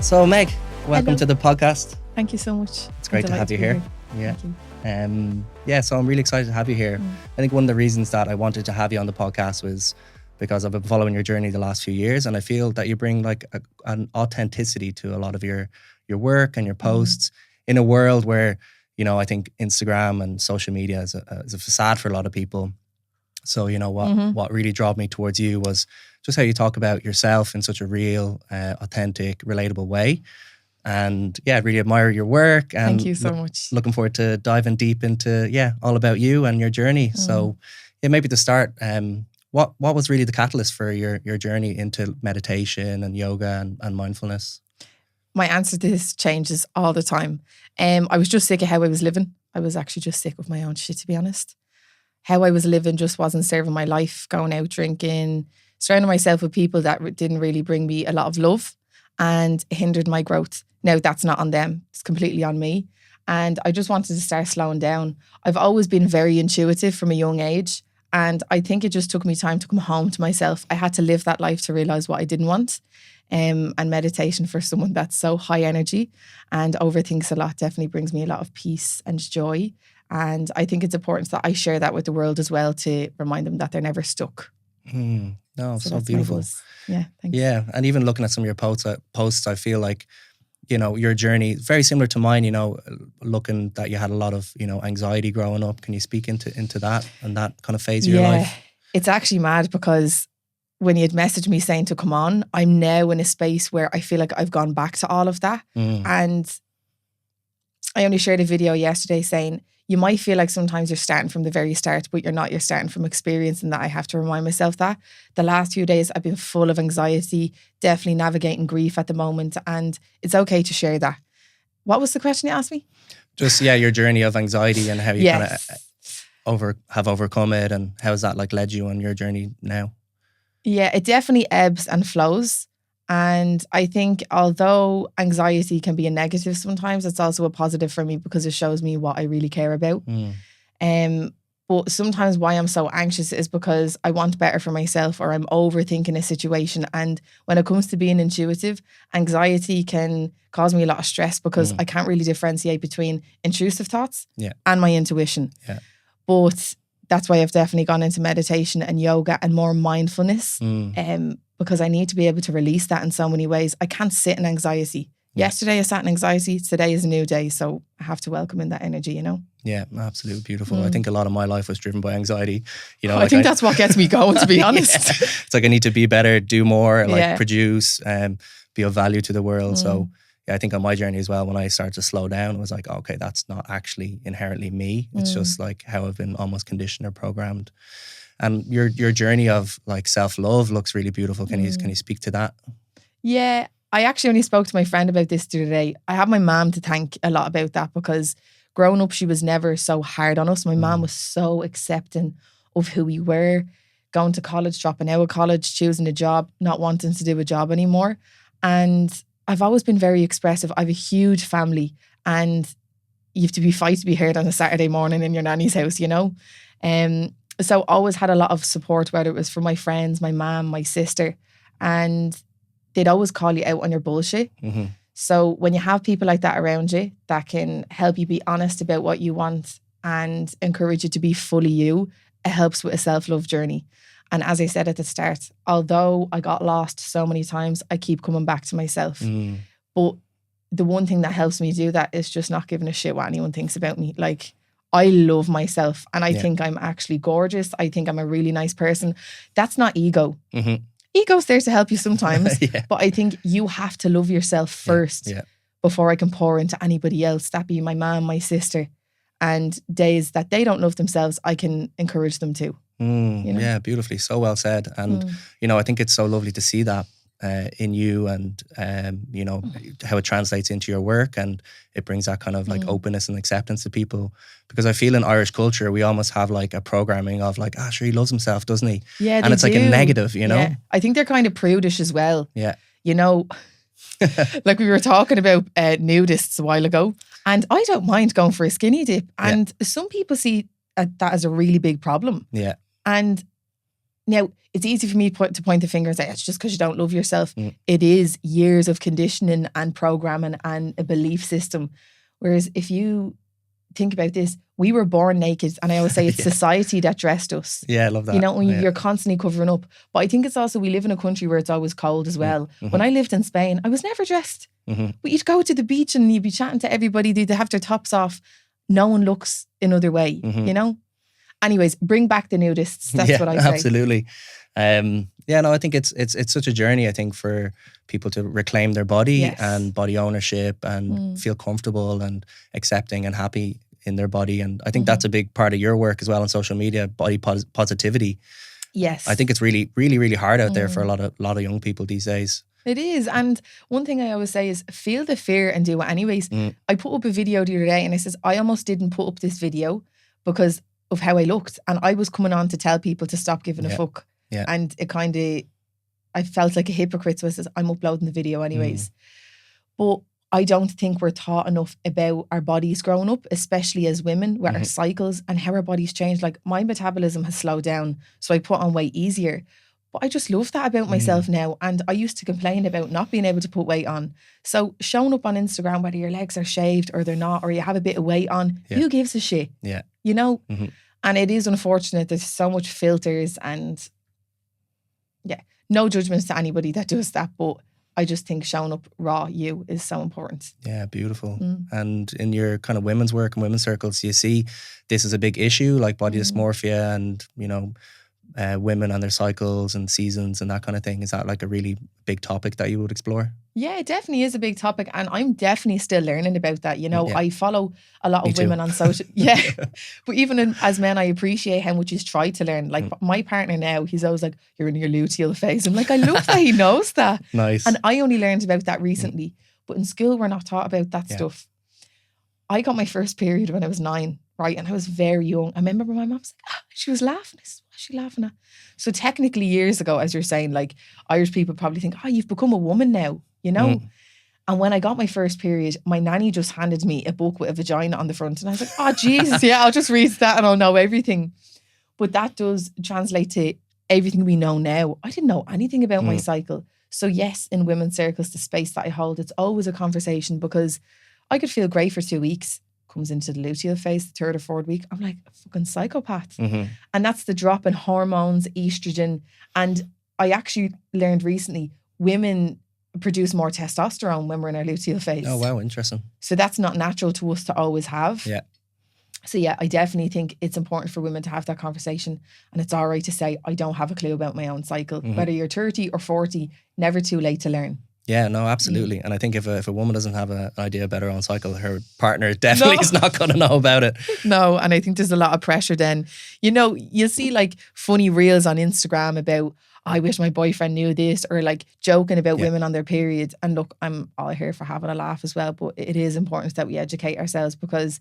So Meg, welcome Hello. to the podcast. Thank you so much. It's great to have you here. Yeah. So I'm really excited to have you here. I think one of the reasons that I wanted to have you on the podcast was because I've been following your journey the last few years, and I feel that you bring like an authenticity to a lot of your work and your posts in a world where, you know, I think Instagram and social media is a facade for a lot of people. So, you know, what really drew me towards you was just how you talk about yourself in such a real, authentic, relatable way. And yeah, I really admire your work. And Thank you so much. Looking forward to diving deep into, all about you and your journey. So yeah, maybe to start, what was really the catalyst for your journey into meditation and yoga and mindfulness? My answer to this changes all the time. I was just sick of how I was living. I was actually just sick of my own shit, to be honest. How I was living just wasn't serving my life, going out drinking, surrounding myself with people that didn't really bring me a lot of love and hindered my growth. Now, that's not on them. It's completely on me. And I just wanted to start slowing down. I've always been very intuitive from a young age. And I think it just took me time to come home to myself. I had to live that life to realize what I didn't want. And meditation for someone that's so high energy and overthinks a lot definitely brings me a lot of peace and joy. And I think it's important that I share that with the world as well to remind them that they're never stuck. No, so beautiful. Yeah, thanks. Yeah, and even looking at some of your posts, I feel like, you know, your journey very similar to mine. You know, looking that you had a lot of, you know, anxiety growing up. Can you speak into that and that kind of phase of your life? It's actually mad because when you had messaged me saying to come on, I'm now in a space where I feel like I've gone back to all of that. And I only shared a video yesterday saying, you might feel like sometimes you're starting from the very start, but you're not. You're starting from experience, and that I have to remind myself that. The last few days I've been full of anxiety, definitely navigating grief at the moment, and it's okay to share that. What was the question you asked me? Just, your journey of anxiety and how you kind of have overcome it, and how has that like led you on your journey now? Yeah, it definitely ebbs and flows. And I think although anxiety can be a negative sometimes, it's also a positive for me because it shows me what I really care about. But sometimes why I'm so anxious is because I want better for myself or I'm overthinking a situation. And when it comes to being intuitive, anxiety can cause me a lot of stress because I can't really differentiate between intrusive thoughts and my intuition. Yeah. But that's why I've definitely gone into meditation and yoga and more mindfulness. Because I need to be able to release that in so many ways. I can't sit in anxiety. Yesterday I sat in anxiety. Today is a new day. So I have to welcome in that energy, you know? Yeah, absolutely beautiful. I think a lot of my life was driven by anxiety. You know, I think that's what gets me going, to be honest. It's like I need to be better, do more, like produce, be of value to the world. So I think on my journey as well, when I started to slow down, it was like, okay, that's not actually inherently me. It's just like how I've been almost conditioned or programmed. And your journey of like self-love looks really beautiful. Can you speak to that? Yeah, I actually only spoke to my friend about this the other day. I have my mom to thank a lot about that because growing up, she was never so hard on us. My mom was so accepting of who we were, going to college, dropping out of college, choosing a job, not wanting to do a job anymore. And I've always been very expressive. I have a huge family and you have to fight to be heard on a Saturday morning in your nanny's house, you know? So always had a lot of support, whether it was from my friends, my mom, my sister, and they'd always call you out on your bullshit. So when you have people like that around you that can help you be honest about what you want and encourage you to be fully you, it helps with a self-love journey. And as I said at the start, although I got lost so many times, I keep coming back to myself. But the one thing that helps me do that is just not giving a shit what anyone thinks about me. Like, I love myself and I think I'm actually gorgeous. I think I'm a really nice person. That's not ego. Ego's there to help you sometimes. But I think you have to love yourself first before I can pour into anybody else. That be my mom, my sister. And days that they don't love themselves, I can encourage them to. You know? Yeah, beautifully. So well said. And, you know, I think it's so lovely to see that in you and, you know, how it translates into your work, and it brings that kind of like openness and acceptance to people. Because I feel in Irish culture, we almost have like a programming of like, sure, he loves himself, doesn't he? Yeah, and it's like a negative, you know? I think they're kind of prudish as well. Yeah. You know, like we were talking about nudists a while ago, and I don't mind going for a skinny dip. And some people see that as a really big problem. Yeah. And Now, it's easy for me to point the finger and say, it's just because you don't love yourself. It is years of conditioning and programming and a belief system. Whereas if you think about this, we were born naked. And I always say it's society that dressed us. Yeah, I love that. You know, when you're constantly covering up. But I think it's also, we live in a country where it's always cold as well. When I lived in Spain, I was never dressed. But you'd go to the beach and you'd be chatting to everybody. They'd have their tops off. No one looks another way, you know? Anyways, bring back the nudists. That's what I say. Absolutely. I think it's such a journey, I think, for people to reclaim their body and body ownership and feel comfortable and accepting and happy in their body. And I think that's a big part of your work as well on social media, body positivity. Yes. I think it's really, really, really hard out there for a lot of young people these days. It is. And one thing I always say is feel the fear and do it anyways. I put up a video the other day and I says, I almost didn't put up this video because of how I looked. And I was coming on to tell people to stop giving a fuck. Yeah. And it kind of, I felt like a hypocrite. So I says, I'm uploading the video anyways. But I don't think we're taught enough about our bodies growing up, especially as women, with our cycles and how our bodies change. Like my metabolism has slowed down. So I put on weight easier. But I just love that about myself now. And I used to complain about not being able to put weight on. So showing up on Instagram, whether your legs are shaved or they're not, or you have a bit of weight on, who gives a shit? Yeah. You know? And it is unfortunate. There's so much filters and no judgments to anybody that does that. But I just think showing up raw you is so important. Yeah, beautiful. And in your kind of women's work and women's circles, you see this is a big issue, like body dysmorphia and, you know, women and their cycles and seasons and that kind of thing. Is that like a really big topic that you would explore? Yeah, it definitely is a big topic. And I'm definitely still learning about that. You know, I follow a lot of women on social. But even as men, I appreciate how much he's tried to learn. Like my partner now, he's always like, you're in your luteal phase. I'm like, I love that he knows that. Nice. And I only learned about that recently. But in school, we're not taught about that stuff. I got my first period when I was 9, right? And I was very young. I remember my mom was like, she was laughing. I said, what's she laughing at? So technically years ago, as you're saying, like Irish people probably think, you've become a woman now, you know? And when I got my first period, my nanny just handed me a book with a vagina on the front. And I was like, oh, Jesus, I'll just read that and I'll know everything. But that does translate to everything we know now. I didn't know anything about my cycle. So yes, in women's circles, the space that I hold, it's always a conversation because I could feel great for 2 weeks. Comes into the luteal phase, the 3rd or 4th week. I'm like a fucking psychopath. And that's the drop in hormones, estrogen. And I actually learned recently, women produce more testosterone when we're in our luteal phase. Oh, wow, interesting. So that's not natural to us to always have. Yeah. So yeah, I definitely think it's important for women to have that conversation. And it's all right to say, I don't have a clue about my own cycle. Whether you're 30 or 40, never too late to learn. Yeah, no, absolutely. And I think if a woman doesn't have an idea about her own cycle, her partner definitely is not going to know about it. No, and I think there's a lot of pressure then. You know, you'll see like funny reels on Instagram about, I wish my boyfriend knew this, or like joking about women on their periods. And look, I'm all here for having a laugh as well, but it is important that we educate ourselves because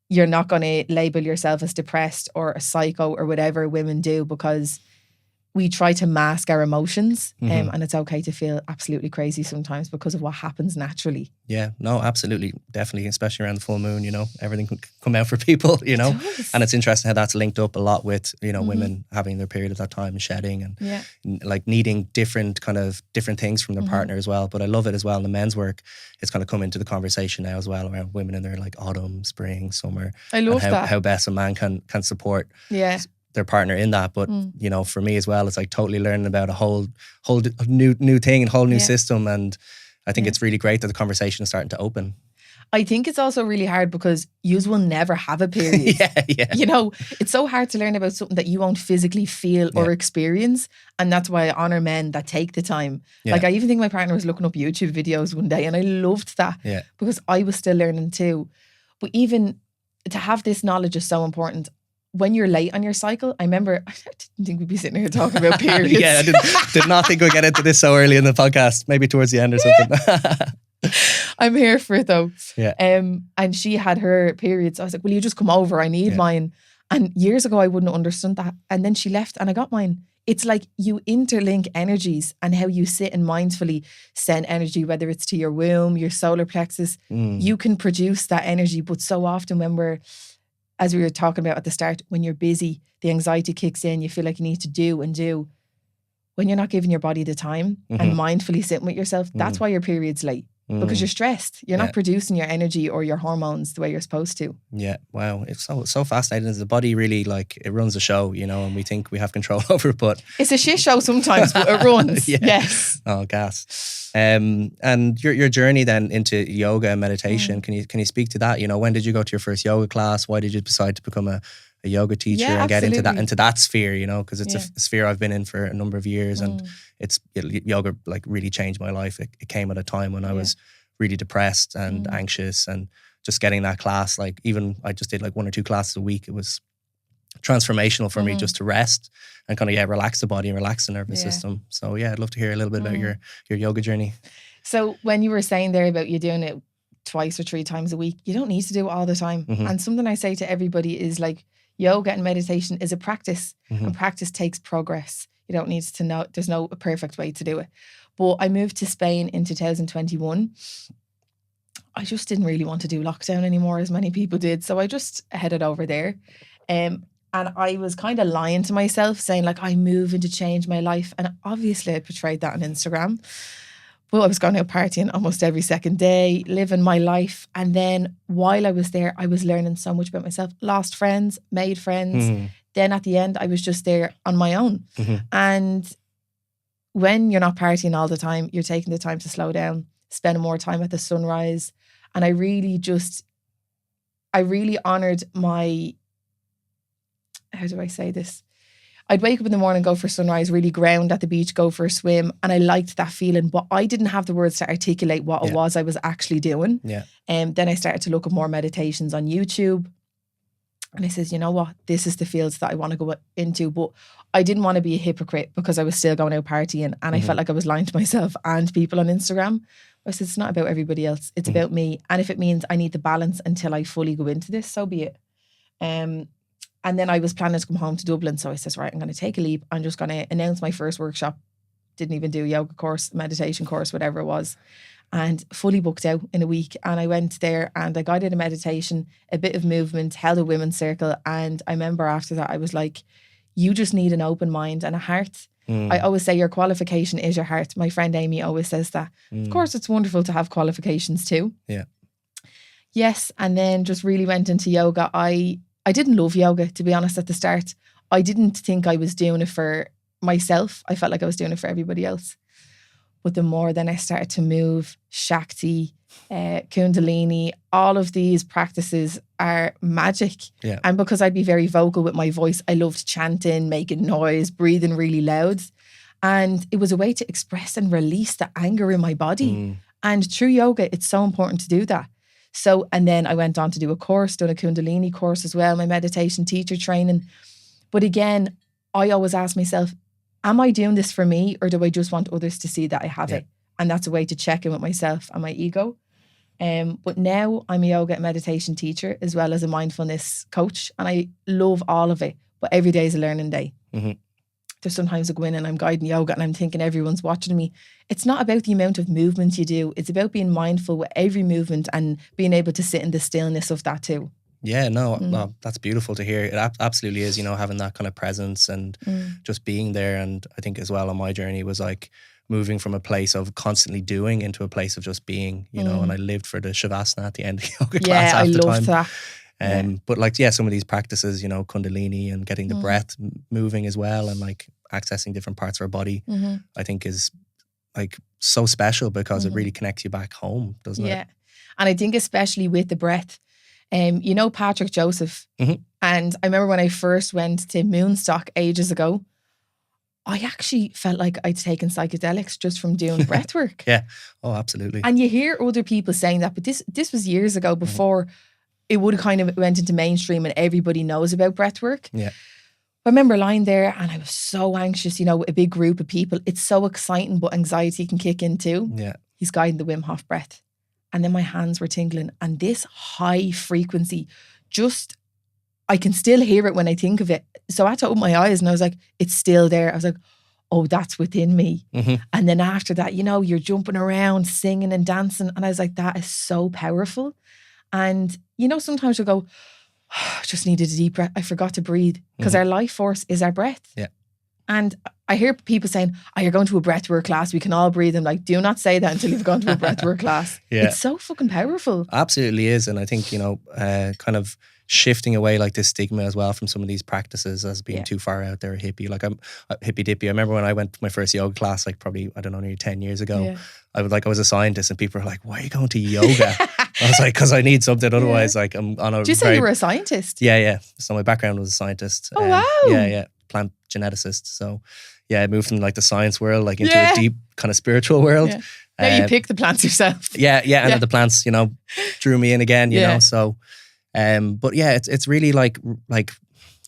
you're not going to label yourself as depressed or a psycho or whatever women do because we try to mask our emotions and it's okay to feel absolutely crazy sometimes because of what happens naturally. Yeah, no, absolutely. Definitely, especially around the full moon, you know, everything can come out for people, you know. And it's interesting how that's linked up a lot with, you know, women having their period at that time and shedding and like needing different things from their partner as well. But I love it as well in the men's work. It's kind of come into the conversation now as well around women in their like autumn, spring, summer. I love that. How best a man can support their partner in that. But you know, for me as well, it's like totally learning about a whole new thing and whole new system. And I think it's really great that the conversation is starting to open. I think it's also really hard because yous will never have a period. You know, it's so hard to learn about something that you won't physically feel or experience. And that's why I honor men that take the time. Like I even think my partner was looking up YouTube videos one day and I loved that because I was still learning too. But even to have this knowledge is so important. When you're late on your cycle, I remember, I didn't think we'd be sitting here talking about periods. I did not think we'd get into this so early in the podcast, maybe towards the end or something. I'm here for it though. Yeah. And she had her periods. I was like, will you just come over? I need mine. And years ago, I wouldn't have understood that. And then she left and I got mine. It's like you interlink energies and how you sit and mindfully send energy, whether it's to your womb, your solar plexus, you can produce that energy. But so often when we're as we were talking about at the start, when you're busy, the anxiety kicks in, you feel like you need to do and do. When you're not giving your body the time and mindfully sitting with yourself, that's why your period's late. Because you're stressed. You're not producing your energy or your hormones the way you're supposed to. Yeah. Wow. It's so fascinating. The body really, like, it runs the show, you know, and we think we have control over it, but it's a shit show sometimes, but it runs. Yes. Oh, gas. And your journey then into yoga and meditation, can you speak to that? You know, when did you go to your first yoga class? Why did you decide to become a yoga teacher and get into that sphere, you know, because it's a sphere I've been in for a number of years, and yoga like really changed my life. It came at a time when I was really depressed and anxious, and just getting that class, like, even I just did like 1 or 2 classes a week. It was transformational for me just to rest and kind of relax the body and relax the nervous system. So I'd love to hear a little bit about your yoga journey. So when you were saying there about you doing it twice or 3 times a week, you don't need to do it all the time. And something I say to everybody is, like, yoga and meditation is a practice, and practice takes progress. You don't need to know, there's no perfect way to do it. But I moved to Spain in 2021. I just didn't really want to do lockdown anymore, as many people did. So I just headed over there. And I was kind of lying to myself, saying, like, I'm moving to change my life. And obviously I portrayed that on Instagram. Well, I was going out partying almost every second day, living my life. And then while I was there, I was learning so much about myself. Lost friends, made friends. Then at the end, I was just there on my own. And when you're not partying all the time, you're taking the time to slow down, spending more time at the sunrise. And I really honoured my, how do I say this? I'd wake up in the morning, go for sunrise, really ground at the beach, go for a swim. And I liked that feeling, but I didn't have the words to articulate what it was I was actually doing. And then I started to look at more meditations on YouTube. And I says, you know what? This is the fields that I want to go into. But I didn't want to be a hypocrite because I was still going out partying. And I felt like I was lying to myself and people on Instagram. I said, it's not about everybody else. It's about me. And if it means I need the balance until I fully go into this, so be it. And then I was planning to come home to Dublin. So I says, right, I'm going to take a leap. I'm just going to announce my first workshop. Didn't even do yoga course, meditation course, whatever it was. And fully booked out in a week. And I went there and I guided a meditation, a bit of movement, held a women's circle. And I remember after that, I was like, you just need an open mind and a heart. I always say your qualification is your heart. My friend Amy always says that. Of course, it's wonderful to have qualifications too. Yes. And then just really went into yoga. I didn't love yoga, to be honest, at the start. I didn't think I was doing it for myself. I felt like I was doing it for everybody else. But the more then I started to move, Shakti, Kundalini, all of these practices are magic. And because I'd be very vocal with my voice, I loved chanting, making noise, breathing really loud. And it was a way to express and release the anger in my body. And through yoga, it's so important to do that. So, and then I went on to do a course, done a Kundalini course as well, my meditation teacher training. But again, I always ask myself, am I doing this for me, or do I just want others to see that I have it? And that's a way to check in with myself and my ego. But now I'm a yoga and meditation teacher as well as a mindfulness coach. And I love all of it. But every day is a learning day. There's sometimes I go in and I'm guiding yoga and I'm thinking everyone's watching me. It's not about the amount of movement you do. It's about being mindful with every movement and being able to sit in the stillness of that too. Yeah, no, that's beautiful to hear. It absolutely is, you know, having that kind of presence and just being there. And I think as well on my journey was like moving from a place of constantly doing into a place of just being, you know, and I lived for the Shavasana at the end of yoga class half the time. Yeah, I loved that. But like, some of these practices, you know, Kundalini and getting the breath moving as well and like accessing different parts of our body, I think is like so special because it really connects you back home, doesn't it? Yeah. And I think especially with the breath, you know Patrick Joseph. And I remember when I first went to Moonstock ages ago, I actually felt like I'd taken psychedelics just from doing breath work. Yeah. Oh, absolutely. And you hear other people saying that, but this was years ago before it would have kind of went into mainstream and everybody knows about breath work. Yeah. I remember lying there and I was so anxious, you know, a big group of people. It's so exciting, but anxiety can kick in too. Yeah. He's guiding the Wim Hof breath. And then my hands were tingling. And this high frequency, just, I can still hear it when I think of it. So I had to open my eyes and I was like, it's still there. I was like, oh, that's within me. And then after that, you know, you're jumping around, singing and dancing. And I was like, that is so powerful. And, you know, sometimes you'll go, just needed a deep breath. I forgot to breathe because our life force is our breath. Yeah. And I hear people saying, oh, you're going to a breathwork class. We can all breathe. I'm like, do not say that until you've gone to a breathwork class. Yeah. It's so fucking powerful. Absolutely is. And I think, you know, kind of shifting away like this stigma as well from some of these practices as being too far out there, hippie. Like I'm hippie dippy. I remember when I went to my first yoga class, like probably, I don't know, nearly 10 years ago. Yeah. I was a scientist and people were like, why are you going to yoga? I was like, because I need something. Otherwise, like I'm on a. Did you say you were a scientist? Yeah. So my background was a scientist. Oh, wow. Yeah. Plant geneticist. So yeah, I moved from like the science world, like into a deep kind of spiritual world. Yeah. Now you pick the plants yourself. Yeah. And then the plants, you know, drew me in again, you know, so, but yeah, it's really like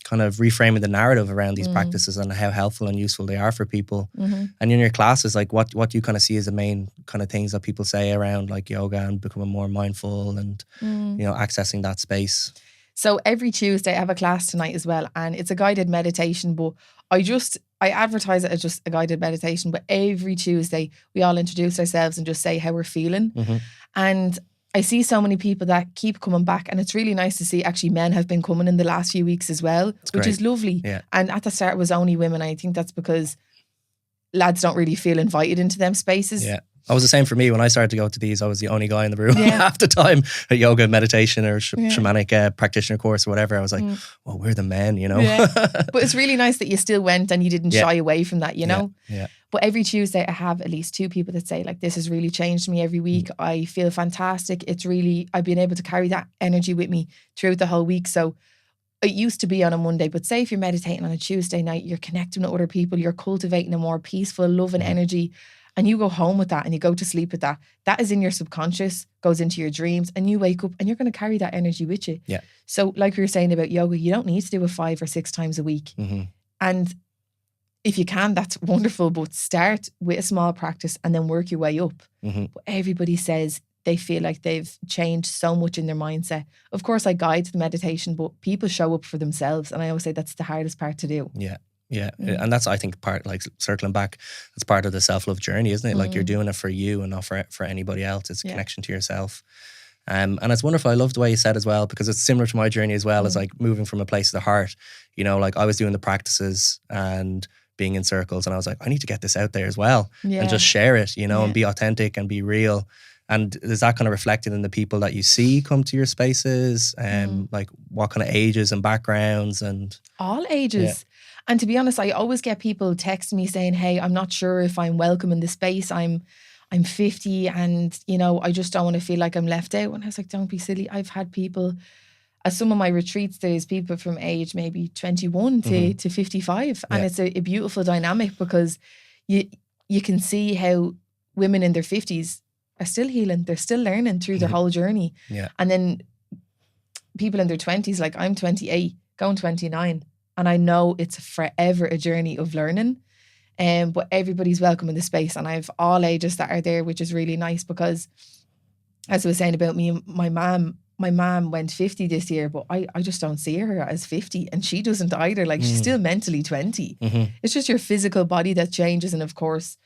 kind of reframing the narrative around these practices and how helpful and useful they are for people. And in your classes, like what do you kind of see as the main kind of things that people say around like yoga and becoming more mindful and, you know, accessing that space? So every Tuesday I have a class tonight as well, and it's a guided meditation, but I advertise it as just a guided meditation, but every Tuesday we all introduce ourselves and just say how we're feeling. And I see so many people that keep coming back, and it's really nice to see actually men have been coming in the last few weeks as well, which is lovely. Yeah. And at the start it was only women. I think that's because lads don't really feel invited into them spaces. Yeah. It was the same for me. When I started to go to these, I was the only guy in the room half the time at yoga, meditation or shamanic practitioner course or whatever. I was like, well, we're the men, you know. Yeah. But it's really nice that you still went and you didn't shy away from that, you know. Yeah. But every Tuesday I have at least 2 people that say like, this has really changed me every week. I feel fantastic. I've been able to carry that energy with me throughout the whole week. So it used to be on a Monday, but say if you're meditating on a Tuesday night, you're connecting with other people, you're cultivating a more peaceful, loving energy. And you go home with that and you go to sleep with that. That is in your subconscious, goes into your dreams, and you wake up and you're going to carry that energy with you. Yeah. So like we were saying about yoga, you don't need to do it 5 or 6 times a week. And if you can, that's wonderful, but start with a small practice and then work your way up. But everybody says they feel like they've changed so much in their mindset. Of course, I guide the meditation, but people show up for themselves. And I always say that's the hardest part to do. Yeah. And that's, I think, part, like circling back, it's part of the self-love journey, isn't it? Like you're doing it for you and not for anybody else. It's a connection to yourself. And it's wonderful. I love the way you said as well, because it's similar to my journey as well as like moving from a place of the heart. You know, like I was doing the practices and being in circles and I was like, I need to get this out there as well and just share it, you know, and be authentic and be real. And is that kind of reflected in the people that you see come to your spaces and like what kind of ages and backgrounds and all ages? Yeah. And to be honest, I always get people text me saying, hey, I'm not sure if I'm welcome in this space. I'm 50 and, you know, I just don't want to feel like I'm left out. And I was like, don't be silly. I've had people at some of my retreats, there's people from age maybe 21 to 55. And it's a beautiful dynamic because you can see how women in their 50s are still healing. They're still learning through their whole journey. Yeah. And then people in their 20s, like I'm 28, going 29. And I know it's forever a journey of learning. But everybody's welcome in the space. And I have all ages that are there, which is really nice because, as I was saying about me, my mom went 50 this year, but I just don't see her as 50. And she doesn't either. Like she's still mentally 20. It's just your physical body that changes. And of course,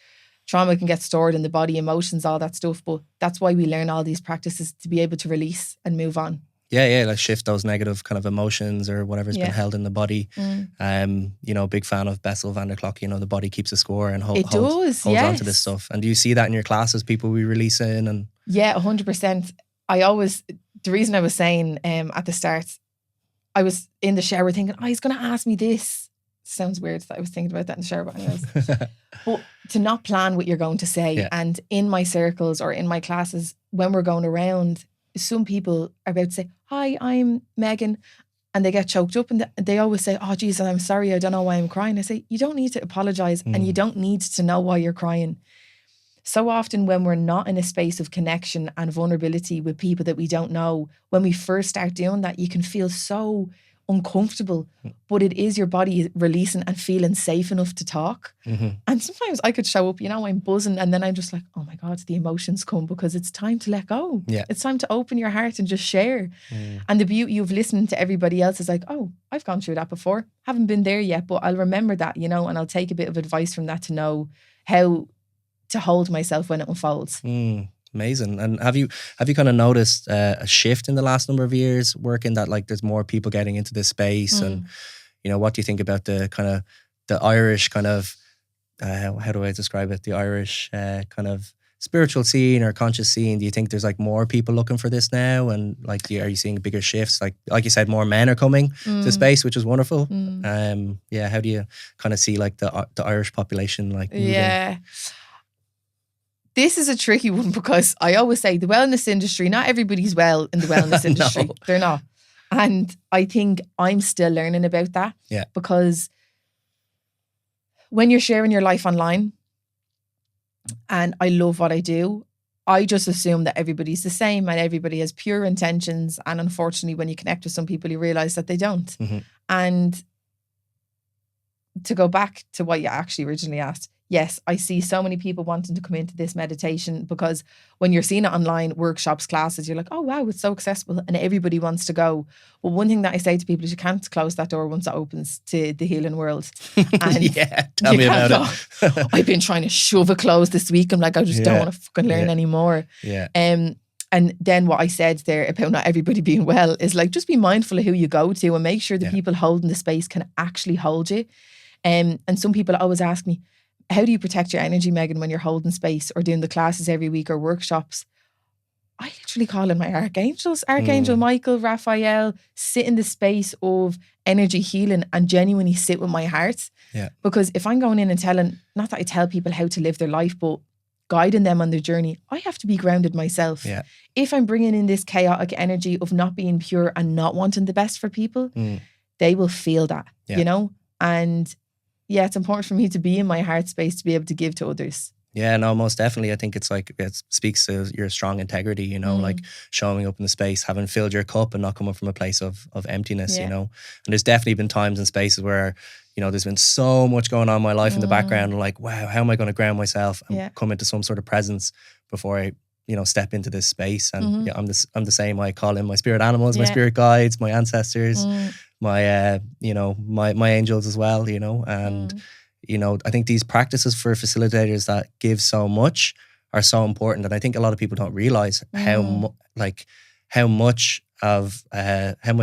trauma can get stored in the body, emotions, all that stuff. But that's why we learn all these practices to be able to release and move on. Yeah, like shift those negative kind of emotions or whatever's been held in the body. You know, big fan of Bessel van der Kolk, you know, the body keeps a score and holds on to this stuff. And do you see that in your classes, people we release in? And yeah, 100%. The reason I was saying at the start, I was in the shower thinking, oh, he's going to ask me this. Sounds weird that I was thinking about that in the shower, but anyways. But to not plan what you're going to say. And in my circles or in my classes, when we're going around, some people are about to say, hi, I'm Megan, and they get choked up and they always say, oh Jesus, I'm sorry, I don't know why I'm crying. I say, you don't need to apologize and you don't need to know why you're crying. So often when we're not in a space of connection and vulnerability with people that we don't know, when we first start doing that, you can feel so uncomfortable, but it is your body releasing and feeling safe enough to talk. And sometimes I could show up, you know, I'm buzzing and then I'm just like, oh my God, the emotions come because it's time to let go. It's time to open your heart and just share. And the beauty of listening to everybody else is like, oh, I've gone through that before. Haven't been there yet, but I'll remember that, you know, and I'll take a bit of advice from that to know how to hold myself when it unfolds. Amazing. And have you kind of noticed a shift in the last number of years working that like there's more people getting into this space? And, you know, what do you think about the kind of the Irish kind of, how do I describe it? The Irish kind of spiritual scene or conscious scene. Do you think there's like more people looking for this now? And like, are you seeing bigger shifts? Like you said, more men are coming to space, which is wonderful. Yeah. How do you kind of see like the Irish population like moving? Yeah. This is a tricky one because I always say the wellness industry, not everybody's well in the wellness industry. No. They're not. And I think I'm still learning about that. Yeah. Because when you're sharing your life online, and I love what I do, I just assume that everybody's the same and everybody has pure intentions. And unfortunately, when you connect with some people, you realize that they don't. And to go back to what you actually originally asked, yes, I see so many people wanting to come into this meditation because when you're seeing it online, workshops, classes, you're like, oh, wow, it's so accessible and everybody wants to go. But one thing that I say to people is you can't close that door once it opens to the healing world. And yeah, tell me about it. I've been trying to shove it closed this week. I'm like, I just don't want to fucking learn anymore. Yeah. And then what I said there about not everybody being well is like, just be mindful of who you go to and make sure the people holding the space can actually hold you. And some people always ask me, how do you protect your energy, Megan, when you're holding space or doing the classes every week or workshops? I literally call in my archangels, Archangel Michael, Raphael, sit in the space of energy healing and genuinely sit with my heart. Yeah. Because if I'm going in and telling, not that I tell people how to live their life, but guiding them on their journey, I have to be grounded myself. Yeah. If I'm bringing in this chaotic energy of not being pure and not wanting the best for people, they will feel that, you know? And yeah, it's important for me to be in my heart space to be able to give to others. Yeah, no, most definitely. I think it's like, it speaks to your strong integrity, you know, like showing up in the space, having filled your cup and not coming from a place of emptiness, you know. And there's definitely been times and spaces where, you know, there's been so much going on in my life in the background. I'm like, wow, how am I going to ground myself and come into some sort of presence before I, you know, step into this space? And yeah, I'm the same. I call in my spirit animals, my spirit guides, my ancestors, my you know, my angels as well, you know. And you know, I think these practices for facilitators that give so much are so important, and I think a lot of people don't realize how much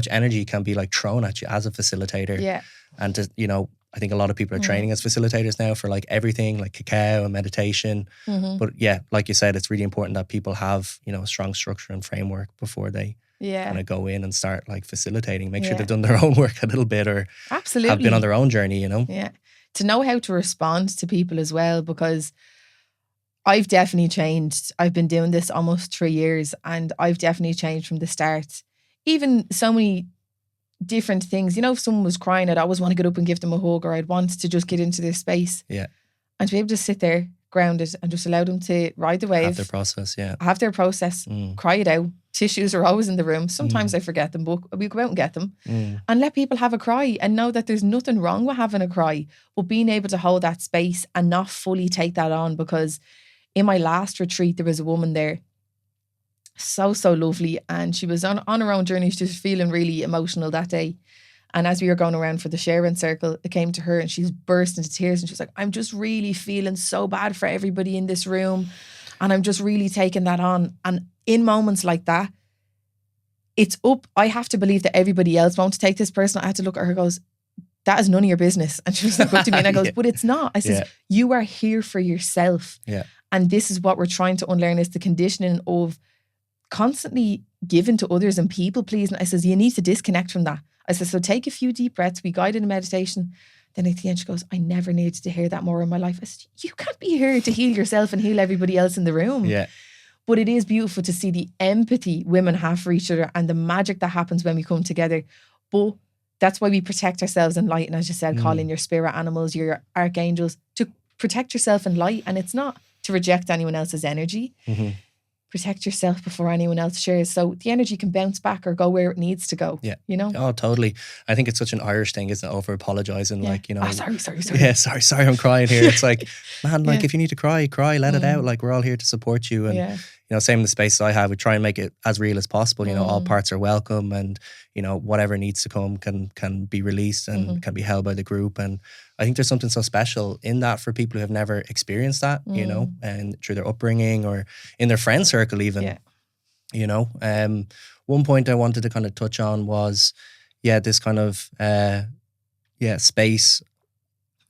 energy can be like thrown at you as a facilitator. Yeah. And you know, I think a lot of people are training as facilitators now for like everything, like cacao and meditation. But yeah, like you said, it's really important that people have, you know, a strong structure and framework before they kind of go in and start like facilitating. Make sure they've done their own work a little bit, or have been on their own journey, you know? Yeah. To know how to respond to people as well, because I've definitely changed. I've been doing this almost 3 years and I've definitely changed from the start. Even so many different things. You know, if someone was crying, I'd always want to get up and give them a hug, or I'd want to just get into their space. Yeah. And to be able to sit there, grounded, and just allow them to ride the wave. Have their process, Have their process, cry it out. Tissues are always in the room. Sometimes I forget them, but we go out and get them. And let people have a cry and know that there's nothing wrong with having a cry, but being able to hold that space and not fully take that on. Because in my last retreat, there was a woman there, so lovely, and she was on her own journey. She was feeling really emotional that day. And as we were going around for the sharing circle, it came to her and she's burst into tears and she's like, I'm just really feeling so bad for everybody in this room. And I'm just really taking that on. And in moments like that, it's up. I have to believe that everybody else won't take this person. I had to look at her and goes, that is none of your business. And she was like, up to me and I goes, but it's not. I says, you are here for yourself. Yeah. And this is what we're trying to unlearn, is the conditioning of constantly giving to others and people pleasing. I says, you need to disconnect from that. I said, so take a few deep breaths. We guided in meditation. Then at the end, she goes, I never needed to hear that more in my life. I said, you can't be here to heal yourself and heal everybody else in the room. Yeah. But it is beautiful to see the empathy women have for each other and the magic that happens when we come together. But that's why we protect ourselves in light. And as you said, call in your spirit animals, your archangels, to protect yourself in light. And it's not to reject anyone else's energy. Protect yourself before anyone else shares, so the energy can bounce back or go where it needs to go. Yeah, you know. Oh, totally. I think it's such an Irish thing, isn't it? Over apologizing, like, you know. Oh, sorry. Yeah, sorry, I'm crying here. It's like, man, like if you need to cry, let it out. Like we're all here to support you, and you know, same in the spaces I have. We try and make it as real as possible. You know, all parts are welcome, and you know, whatever needs to come can be released and can be held by the group. And I think there's something so special in that for people who have never experienced that, you know, and through their upbringing or in their friend circle even, you know. One point I wanted to kind of touch on was, this kind of, space,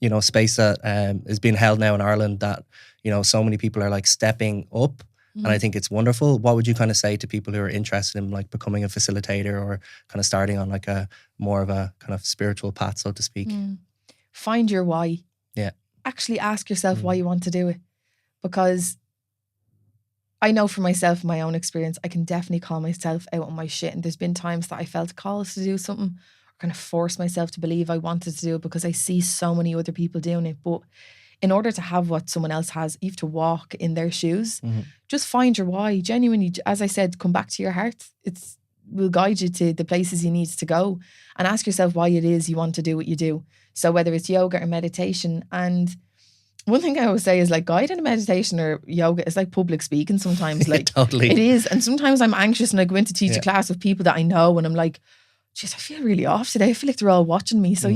you know, space that is being held now in Ireland that, you know, so many people are like stepping up. And I think it's wonderful. What would you kind of say to people who are interested in like becoming a facilitator or kind of starting on like a more of a kind of spiritual path, so to speak? Find your why. Yeah. Actually ask yourself why you want to do it. Because I know for myself, my own experience, I can definitely call myself out on my shit. And there's been times that I felt called to do something or kind of force myself to believe I wanted to do it because I see so many other people doing it. But in order to have what someone else has, you have to walk in their shoes. Just find your why. Genuinely, as I said, come back to your heart. It will guide you to the places you need to go, and ask yourself why it is you want to do what you do. So whether it's yoga or meditation. And one thing I always say is like guided meditation or yoga is like public speaking sometimes. Like Totally. It is. And sometimes I'm anxious and I go in to teach a class of people that I know and I'm like, geez, I feel really off today. I feel like they're all watching me. So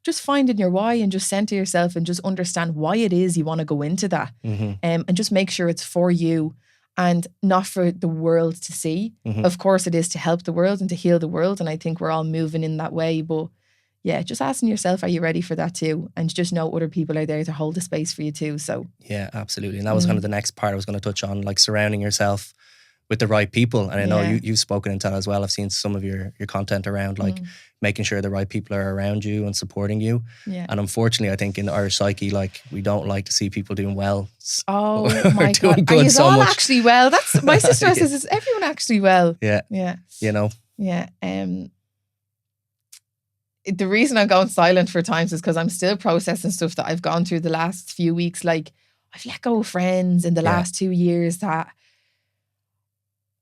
just finding your why and just center yourself and just understand why it is you want to go into that. And just make sure it's for you and not for the world to see. Of course it is to help the world and to heal the world. And I think we're all moving in that way. But just asking yourself, are you ready for that too? And just know other people are there to hold the space for you too. So yeah, absolutely. And that was kind of the next part I was going to touch on, like surrounding yourself with the right people. And I know you've spoken into that as well. I've seen some of your content around like making sure the right people are around you and supporting you. Yeah. And unfortunately, I think in the Irish psyche, like we don't like to see people doing well. Oh my God. Are you so all much. actually well? That's my sister says, is everyone actually well? Yeah. Yeah. You know? Yeah. The reason I'm going silent for times is because I'm still processing stuff that I've gone through the last few weeks. Like I've let go of friends in the last 2 years that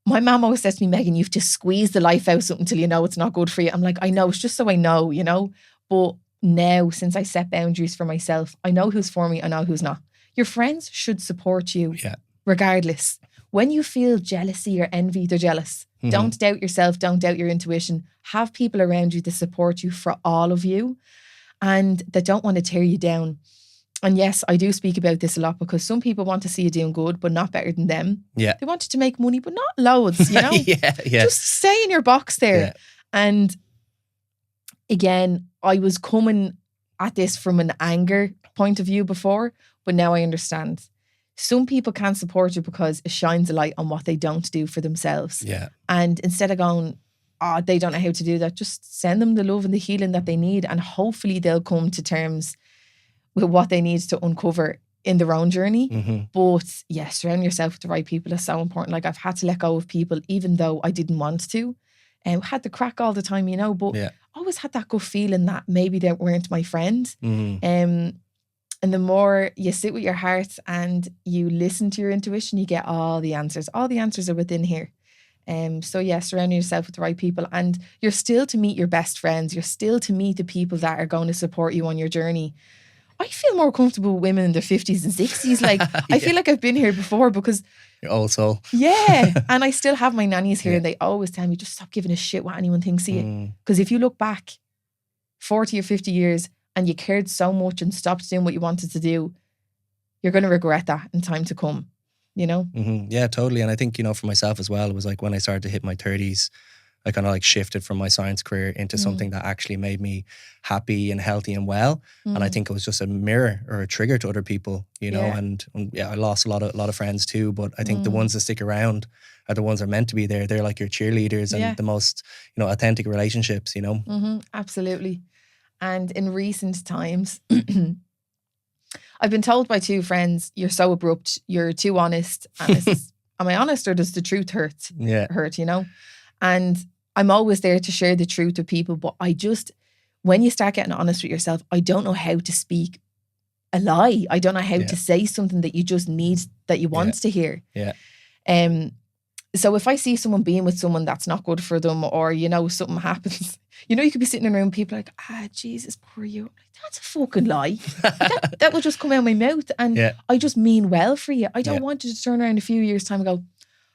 my mum always says to me, Megan, you've just squeezed the life out of something till you know it's not good for you. I'm like, I know, it's just so I know, you know. But now, since I set boundaries for myself, I know who's for me, I know who's not. Your friends should support you regardless. When you feel jealousy or envy, they're jealous. Don't doubt yourself, don't doubt your intuition. Have people around you to support you for all of you and that don't want to tear you down. And yes, I do speak about this a lot because some people want to see you doing good, but not better than them. Yeah. They want you to make money, but not loads, you know? Just stay in your box there. Yeah. And again, I was coming at this from an anger point of view before, but now I understand. Some people can't support you because it shines a light on what they don't do for themselves. Yeah. And instead of going, they don't know how to do that, just send them the love and the healing that they need. And hopefully they'll come to terms with what they need to uncover in their own journey. But yes, surround yourself with the right people is so important. Like I've had to let go of people even though I didn't want to. And had the crack all the time, you know, but always had that good feeling that maybe they weren't my friend. And the more you sit with your heart and you listen to your intuition, you get all the answers. All the answers are within here. So surround yourself with the right people. And you're still to meet your best friends. You're still to meet the people that are going to support you on your journey. I feel more comfortable with women in their 50s and 60s. Like, I feel like I've been here before because... You're old soul. Yeah. And I still have my nannies here and they always tell me, just stop giving a shit what anyone thinks of you. Because if you look back 40 or 50 years and you cared so much and stopped doing what you wanted to do, you're going to regret that in time to come, you know? Yeah, totally. And I think, you know, for myself as well, it was like when I started to hit my 30s, I kind of like shifted from my science career into something that actually made me happy and healthy and well. And I think it was just a mirror or a trigger to other people, you know, and I lost a lot of friends too, but I think the ones that stick around are the ones that are meant to be there. They're like your cheerleaders and the most, you know, authentic relationships, you know? Absolutely. And in recent times, I've been told by 2 friends, you're so abrupt, you're too honest. And am I honest or does the truth hurt? Hurt, you know? And I'm always there to share the truth with people, but when you start getting honest with yourself, I don't know how to speak a lie. I don't know how to say something that you just need, that you want to hear. So if I see someone being with someone that's not good for them, or, you know, something happens, you know, you could be sitting in a room, people are like, Jesus, poor you. That's a fucking lie. that will just come out of my mouth. And I just mean well for you. I don't want you to turn around a few years' time and go,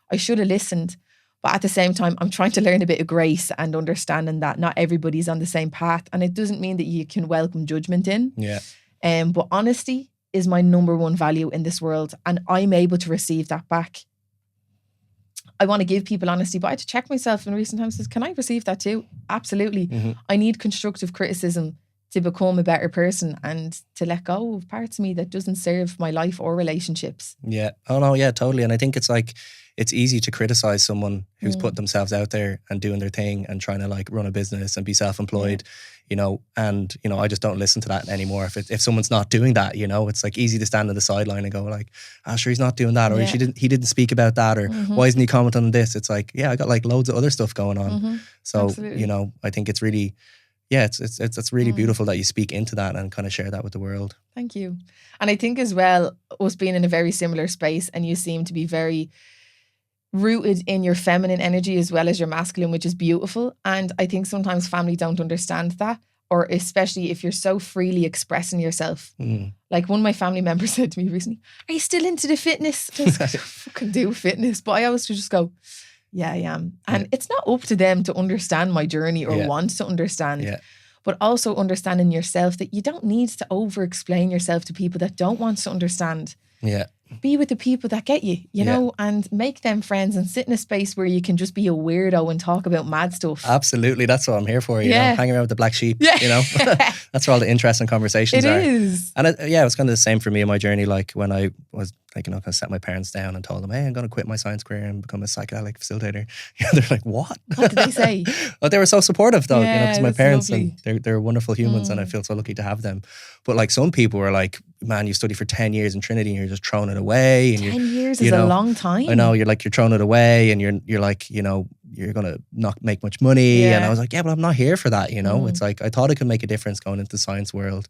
I should have listened. But at the same time, I'm trying to learn a bit of grace and understanding that not everybody's on the same path. And it doesn't mean that you can welcome judgment in. Yeah. But honesty is my number one value in this world. And I'm able to receive that back. I want to give people honesty, but I had to check myself in recent times. Can I receive that too? Absolutely. Mm-hmm. I need constructive criticism to become a better person and to let go of parts of me that doesn't serve my life or relationships. Yeah. Oh no, yeah, totally. And I think it's like, it's easy to criticize someone who's put themselves out there and doing their thing and trying to like run a business and be self-employed, you know, and, you know, I just don't listen to that anymore. If someone's not doing that, you know, it's like easy to stand on the sideline and go like, sure, he's not doing that, or he didn't speak about that, or why isn't he commenting on this? It's like, yeah, I got like loads of other stuff going on. So, Absolutely. you know, I think it's really, it's really beautiful that you speak into that and kind of share that with the world. Thank you. And I think as well, us being in a very similar space, and you seem to be very rooted in your feminine energy as well as your masculine, which is beautiful. And I think sometimes family don't understand that, or especially if you're so freely expressing yourself. Like one of my family members said to me recently, "Are you still into the fitness?" I was like, I don't fucking do fitness. But I always just go, yeah, I am. And it's not up to them to understand my journey or want to understand. Yeah. But also understanding yourself that you don't need to over-explain yourself to people that don't want to understand. Yeah. Be with the people that get you, you know, and make them friends and sit in a space where you can just be a weirdo and talk about mad stuff. Absolutely. That's what I'm here for, you know, hanging around with the black sheep, you know. That's where all the interesting conversations are. It is. And it was kind of the same for me in my journey, like when I was like, you know, kind of set my parents down and told them, hey, I'm going to quit my science career and become a psychedelic facilitator. They're like, what? What did they say? But they were so supportive though, you know, because my parents, lovely. and they're wonderful humans and I feel so lucky to have them. But like some people were like, man, you study for 10 years in Trinity and you're just throwing it away. And 10 years is a long time. I know, you're throwing it away and you're like, you know, you're going to not make much money. And I was like, yeah, but I'm not here for that, you know. It's like, I thought I could make a difference going into the science world.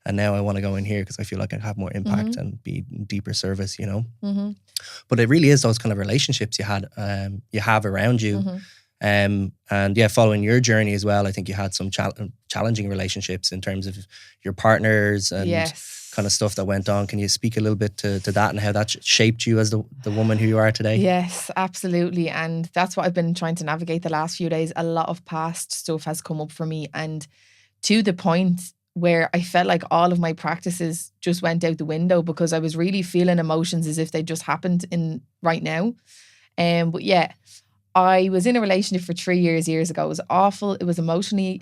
And now I want to go in here because I feel like I'd have more impact and be in deeper service, you know. But it really is those kind of relationships you have around you. And following your journey as well, I think you had some challenging relationships in terms of your partners and kind of stuff that went on. Can you speak a little bit to that and how that shaped you as the woman who you are today? Yes, absolutely. And that's what I've been trying to navigate the last few days. A lot of past stuff has come up for me, and to the point where I felt like all of my practices just went out the window because I was really feeling emotions as if they just happened in right now. But yeah, I was in a relationship for 3 years ago. It was awful. It was emotionally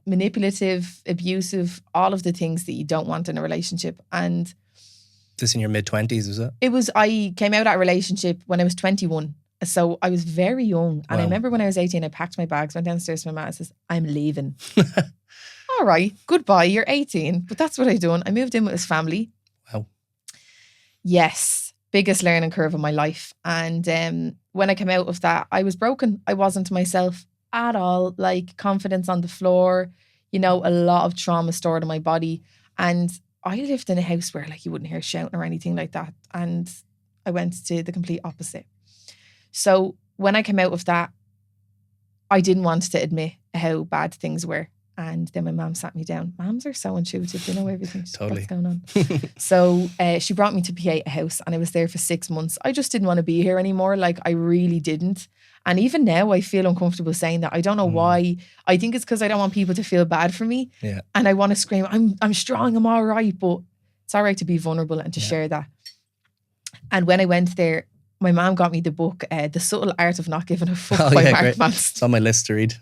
manipulative, abusive, all of the things that you don't want in a relationship. And this in your mid-20s, was it? I came out of that relationship when I was 21. So I was very young. And I remember when I was 18, I packed my bags, went downstairs to my mum and says, I'm leaving. All right, goodbye, you're 18. But that's what I done. I moved in with his family. Wow. Yes, biggest learning curve of my life. And when I came out of that, I was broken. I wasn't myself at all. Like confidence on the floor, you know, a lot of trauma stored in my body. And I lived in a house where like you wouldn't hear shouting or anything like that. And I went to the complete opposite. So when I came out of that, I didn't want to admit how bad things were. And then my mom sat me down. Moms are so intuitive. They know everything that's going on. So she brought me to P8 House and I was there for 6 months. I just didn't want to be here anymore. Like I really didn't. And even now I feel uncomfortable saying that. I don't know why. I think it's because I don't want people to feel bad for me. Yeah. And I want to scream, I'm strong, I'm all right. But it's all right to be vulnerable and to share that. And when I went there, my mom got me the book, The Subtle Art of Not Giving a Fuck by Mark Manson. It's on my list to read.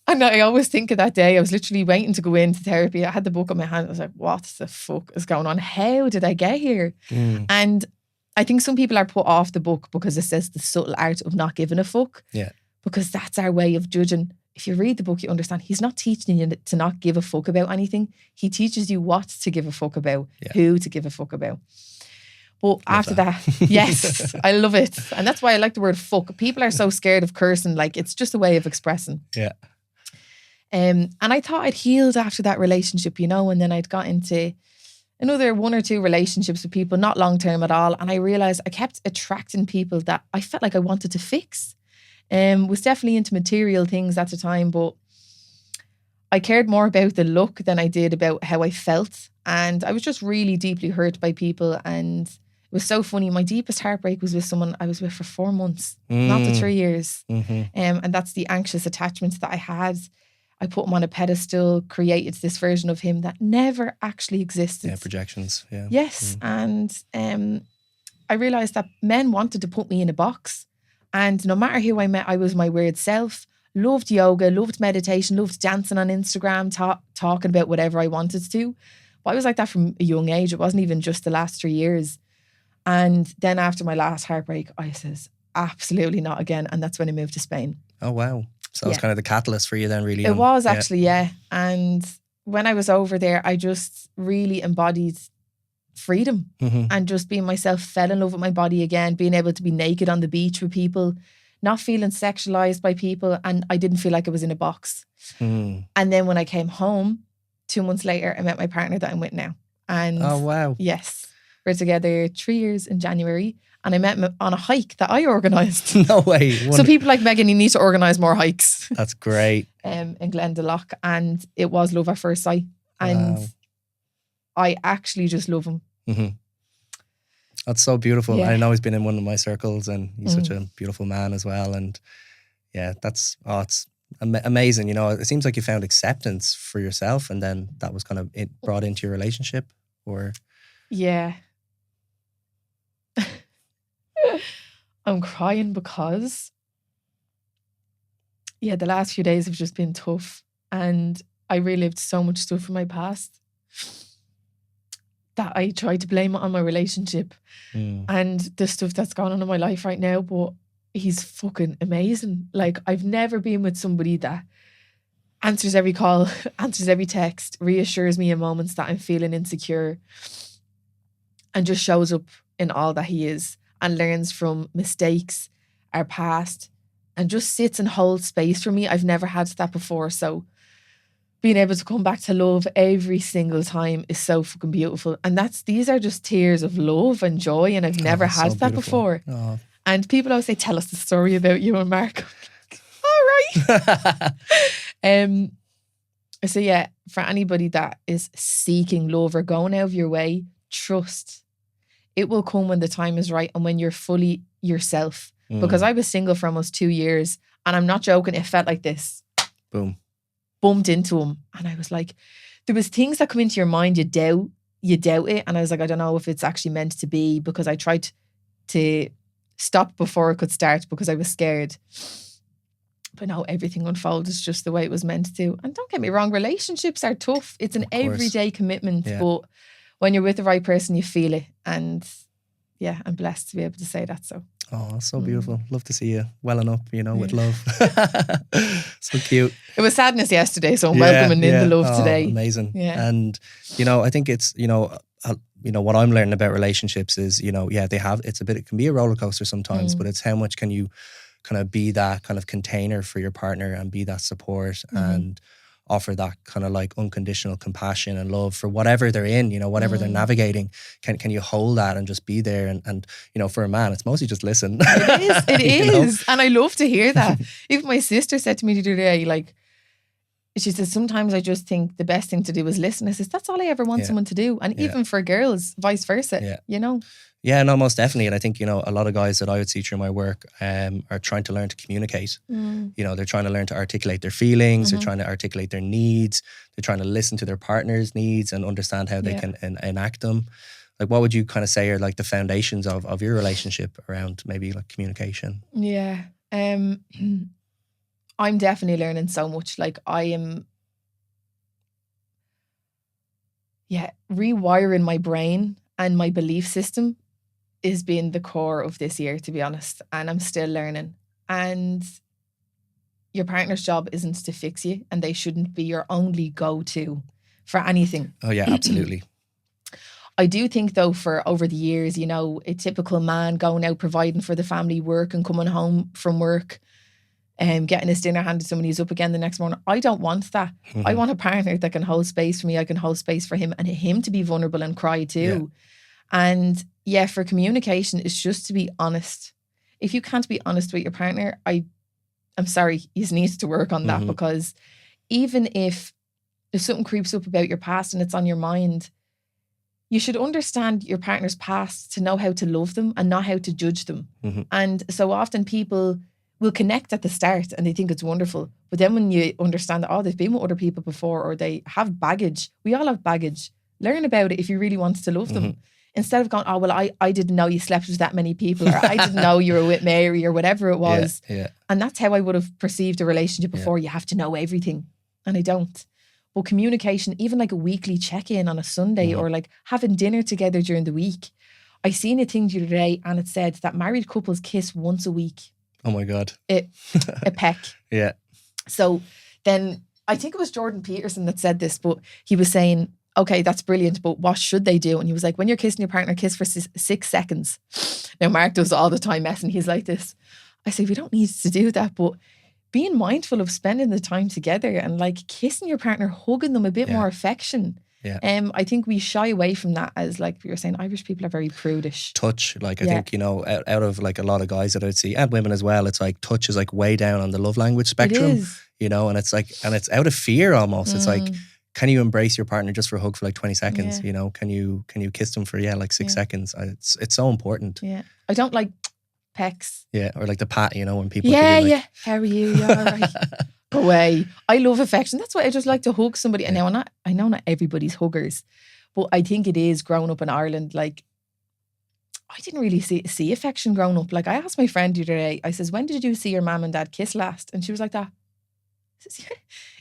And I always think of that day. I was literally waiting to go into therapy. I had the book in my hand. I was like, what the fuck is going on? How did I get here? And I think some people are put off the book because it says the subtle art of not giving a fuck. Yeah. Because that's our way of judging. If you read the book, you understand he's not teaching you to not give a fuck about anything. He teaches you what to give a fuck about, who to give a fuck about. But after that, yes, I love it. And that's why I like the word fuck. People are so scared of cursing. Like it's just a way of expressing. Yeah. And I thought I'd healed after that relationship, you know, and then I'd got into another 1 or 2 relationships with people, not long term at all. And I realized I kept attracting people that I felt like I wanted to fix. Was definitely into material things at the time, but I cared more about the look than I did about how I felt. And I was just really deeply hurt by people. And It was so funny. My deepest heartbreak was with someone I was with for 4 months, not the 3 years. And that's the anxious attachments that I had. I put him on a pedestal, created this version of him that never actually existed. Yeah, projections. Yeah. Yes. And I realized that men wanted to put me in a box. And no matter who I met, I was my weird self. Loved yoga, loved meditation, loved dancing on Instagram, talking about whatever I wanted to. But I was like that from a young age. It wasn't even just the last 3 years. And then after my last heartbreak, I says, absolutely not again. And that's when I moved to Spain. Oh, wow. So it was kind of the catalyst for you then, really. It was actually, yeah. And when I was over there, I just really embodied freedom and just being myself, fell in love with my body again, being able to be naked on the beach with people, not feeling sexualized by people. And I didn't feel like I was in a box. And then when I came home, 2 months later, I met my partner that I'm with now. And oh, wow. Yes. We're together 3 years in January. And I met him on a hike that I organised. No way. So people like Megan, you need to organise more hikes. That's great. In Glendalough. And it was love at first sight. And I actually just love him. That's so beautiful. Yeah. I know he's been in one of my circles and he's such a beautiful man as well. And yeah, it's amazing. You know, it seems like you found acceptance for yourself and then that was kind of it brought into your relationship or... Yeah. I'm crying because the last few days have just been tough and I relived so much stuff from my past that I tried to blame it on my relationship and the stuff that's going on in my life right now, but he's fucking amazing. Like, I've never been with somebody that answers every call, answers every text, reassures me in moments that I'm feeling insecure and just shows up in all that he is and learns from mistakes, our past, and just sits and holds space for me. I've never had that before. So being able to come back to love every single time is so fucking beautiful. And these are just tears of love and joy. And I've never had that before. Oh. And people always say, tell us the story about you and Mark. All right. So yeah, for anybody that is seeking love or going out of your way, trust. It will come when the time is right and when you're fully yourself. Because I was single for almost 2 years and I'm not joking, it felt like this. Boom. Bumped into him. And I was like, there was things that come into your mind, you doubt it. And I was like, I don't know if it's actually meant to be, because I tried to stop before it could start because I was scared. But no, everything unfolded just the way it was meant to. And don't get me wrong, relationships are tough. It's an everyday commitment. Yeah. But when you're with the right person, you feel it. And yeah, I'm blessed to be able to say that. So. Oh, so beautiful. Love to see you welling up, with love. So cute. It was sadness yesterday, so I'm welcoming in the love today. Amazing. Yeah. And, I think it's, what I'm learning about relationships is, it can be a roller coaster sometimes, but it's how much can you kind of be that kind of container for your partner and be that support and offer that kind of like unconditional compassion and love for whatever they're in, whatever they're navigating. Can you hold that and just be there? And for a man, it's mostly just listen. It is. And I love to hear that. Even my sister said to me the other day, like, she says, sometimes I just think the best thing to do is listen. I says, that's all I ever want someone to do. And even for girls, vice versa, Yeah, no, most definitely. And I think, a lot of guys that I would see through my work are trying to learn to communicate. They're trying to learn to articulate their feelings. They're trying to articulate their needs. They're trying to listen to their partner's needs and understand how they can enact them. Like, what would you kind of say are like the foundations of your relationship around maybe like communication? Yeah. I'm definitely learning so much. Like, I am rewiring my brain and my belief system is being the core of this year, to be honest. And I'm still learning. And your partner's job isn't to fix you, and they shouldn't be your only go-to for anything. Oh yeah, absolutely. I do think though, for over the years, a typical man going out providing for the family, work and coming home from work, getting his dinner handed to him and he's up again the next morning. I don't want that. I want a partner that can hold space for me. I can hold space for him, and him to be vulnerable and cry too. And for communication, it's just to be honest. If you can't be honest with your partner, I'm sorry, you need to work on that, because even if something creeps up about your past and it's on your mind, you should understand your partner's past to know how to love them and not how to judge them. And so often people will connect at the start and they think it's wonderful. But then when you understand that, they've been with other people before, or they have baggage. We all have baggage. Learn about it if you really want to love them. Instead of going, I didn't know you slept with that many people, or I didn't know you were with Mary, or whatever it was. And that's how I would have perceived a relationship before. You have to know everything. And I don't. But communication, even like a weekly check-in on a Sunday, or like having dinner together during the week. I seen a thing the other day and it said that married couples kiss once a week. Oh my God. A peck. Yeah. So then I think it was Jordan Peterson that said this, but he was saying, okay, that's brilliant, but what should they do? And he was like, when you're kissing your partner, kiss for 6 seconds. Now, Mark does all the time messing. He's like this. I say, we don't need to do that, but being mindful of spending the time together and like kissing your partner, hugging them, a bit more affection. Yeah. I think we shy away from that, as like you were saying, Irish people are very prudish. Touch, like I think, you know, out of like a lot of guys that I'd see, and women as well, it's like touch is like way down on the love language spectrum. It is. You know, and it's like, and it's out of fear almost. It's like, can you embrace your partner just for a hug for like 20 seconds? You know, can you kiss them for like 6 seconds? It's so important. Yeah. I don't like pecks. Yeah, or like the pat, you know, when people Yeah. How are you? You're all right. Go away. I love affection. That's why I just like to hug somebody. And now I know not everybody's huggers, but I think it is growing up in Ireland. Like, I didn't really see affection growing up. Like, I asked my friend the other day, I says, when did you see your mum and dad kiss last? And she was like that. I says, yeah,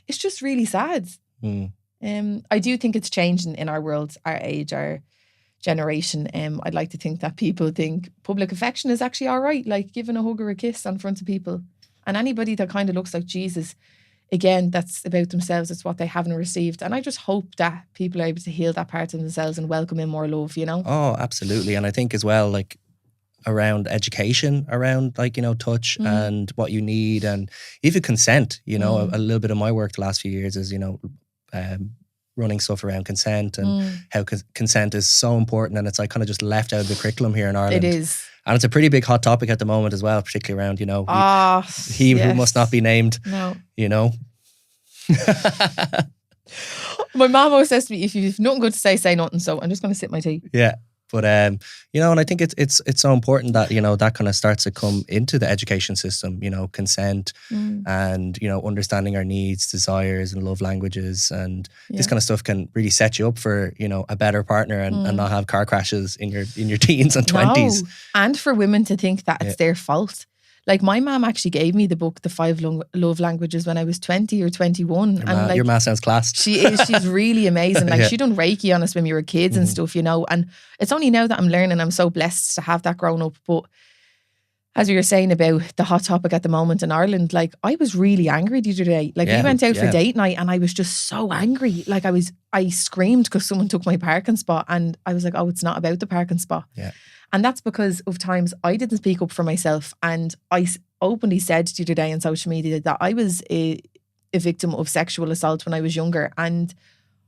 it's just really sad. I do think it's changing in our world, our age, our generation. I'd like to think that people think public affection is actually all right, like giving a hug or a kiss in front of people. And anybody that kind of looks like Jesus, again, that's about themselves. It's what they haven't received. And I just hope that people are able to heal that part of themselves and welcome in more love, you know? Oh, absolutely. And I think as well, like around education, around like, you know, touch and what you need, and even consent, you know, a little bit of my work the last few years is, you know, running stuff around consent and how consent is so important, and it's like kind of just left out of the curriculum here in Ireland. It is. And it's a pretty big hot topic at the moment as well, particularly around, you know, he who must not be named, you know. My mom always says to me, if you've nothing good to say nothing. So I'm just going to sip my tea. Yeah. But, you know, and I think it's so important that, you know, that kind of starts to come into the education system, you know, consent and, you know, understanding our needs, desires and love languages. And this kind of stuff can really set you up for, you know, a better partner and not have car crashes in your teens and 20s. No. And for women to think that it's their fault. Like, my mom actually gave me the book, The 5 Love Languages, when I was 20 or 21. Your ma sounds class. She's really amazing. Like, she done Reiki on us when we were kids and stuff, you know. And it's only now that I'm learning, I'm so blessed to have that grown up. But as we were saying about the hot topic at the moment in Ireland, like, I was really angry the other day. Like, we went out for date night and I was just so angry. Like, I screamed because someone took my parking spot, and I was like, oh, it's not about the parking spot. Yeah. And that's because of times I didn't speak up for myself. And I openly said the other day on social media that I was a victim of sexual assault when I was younger. And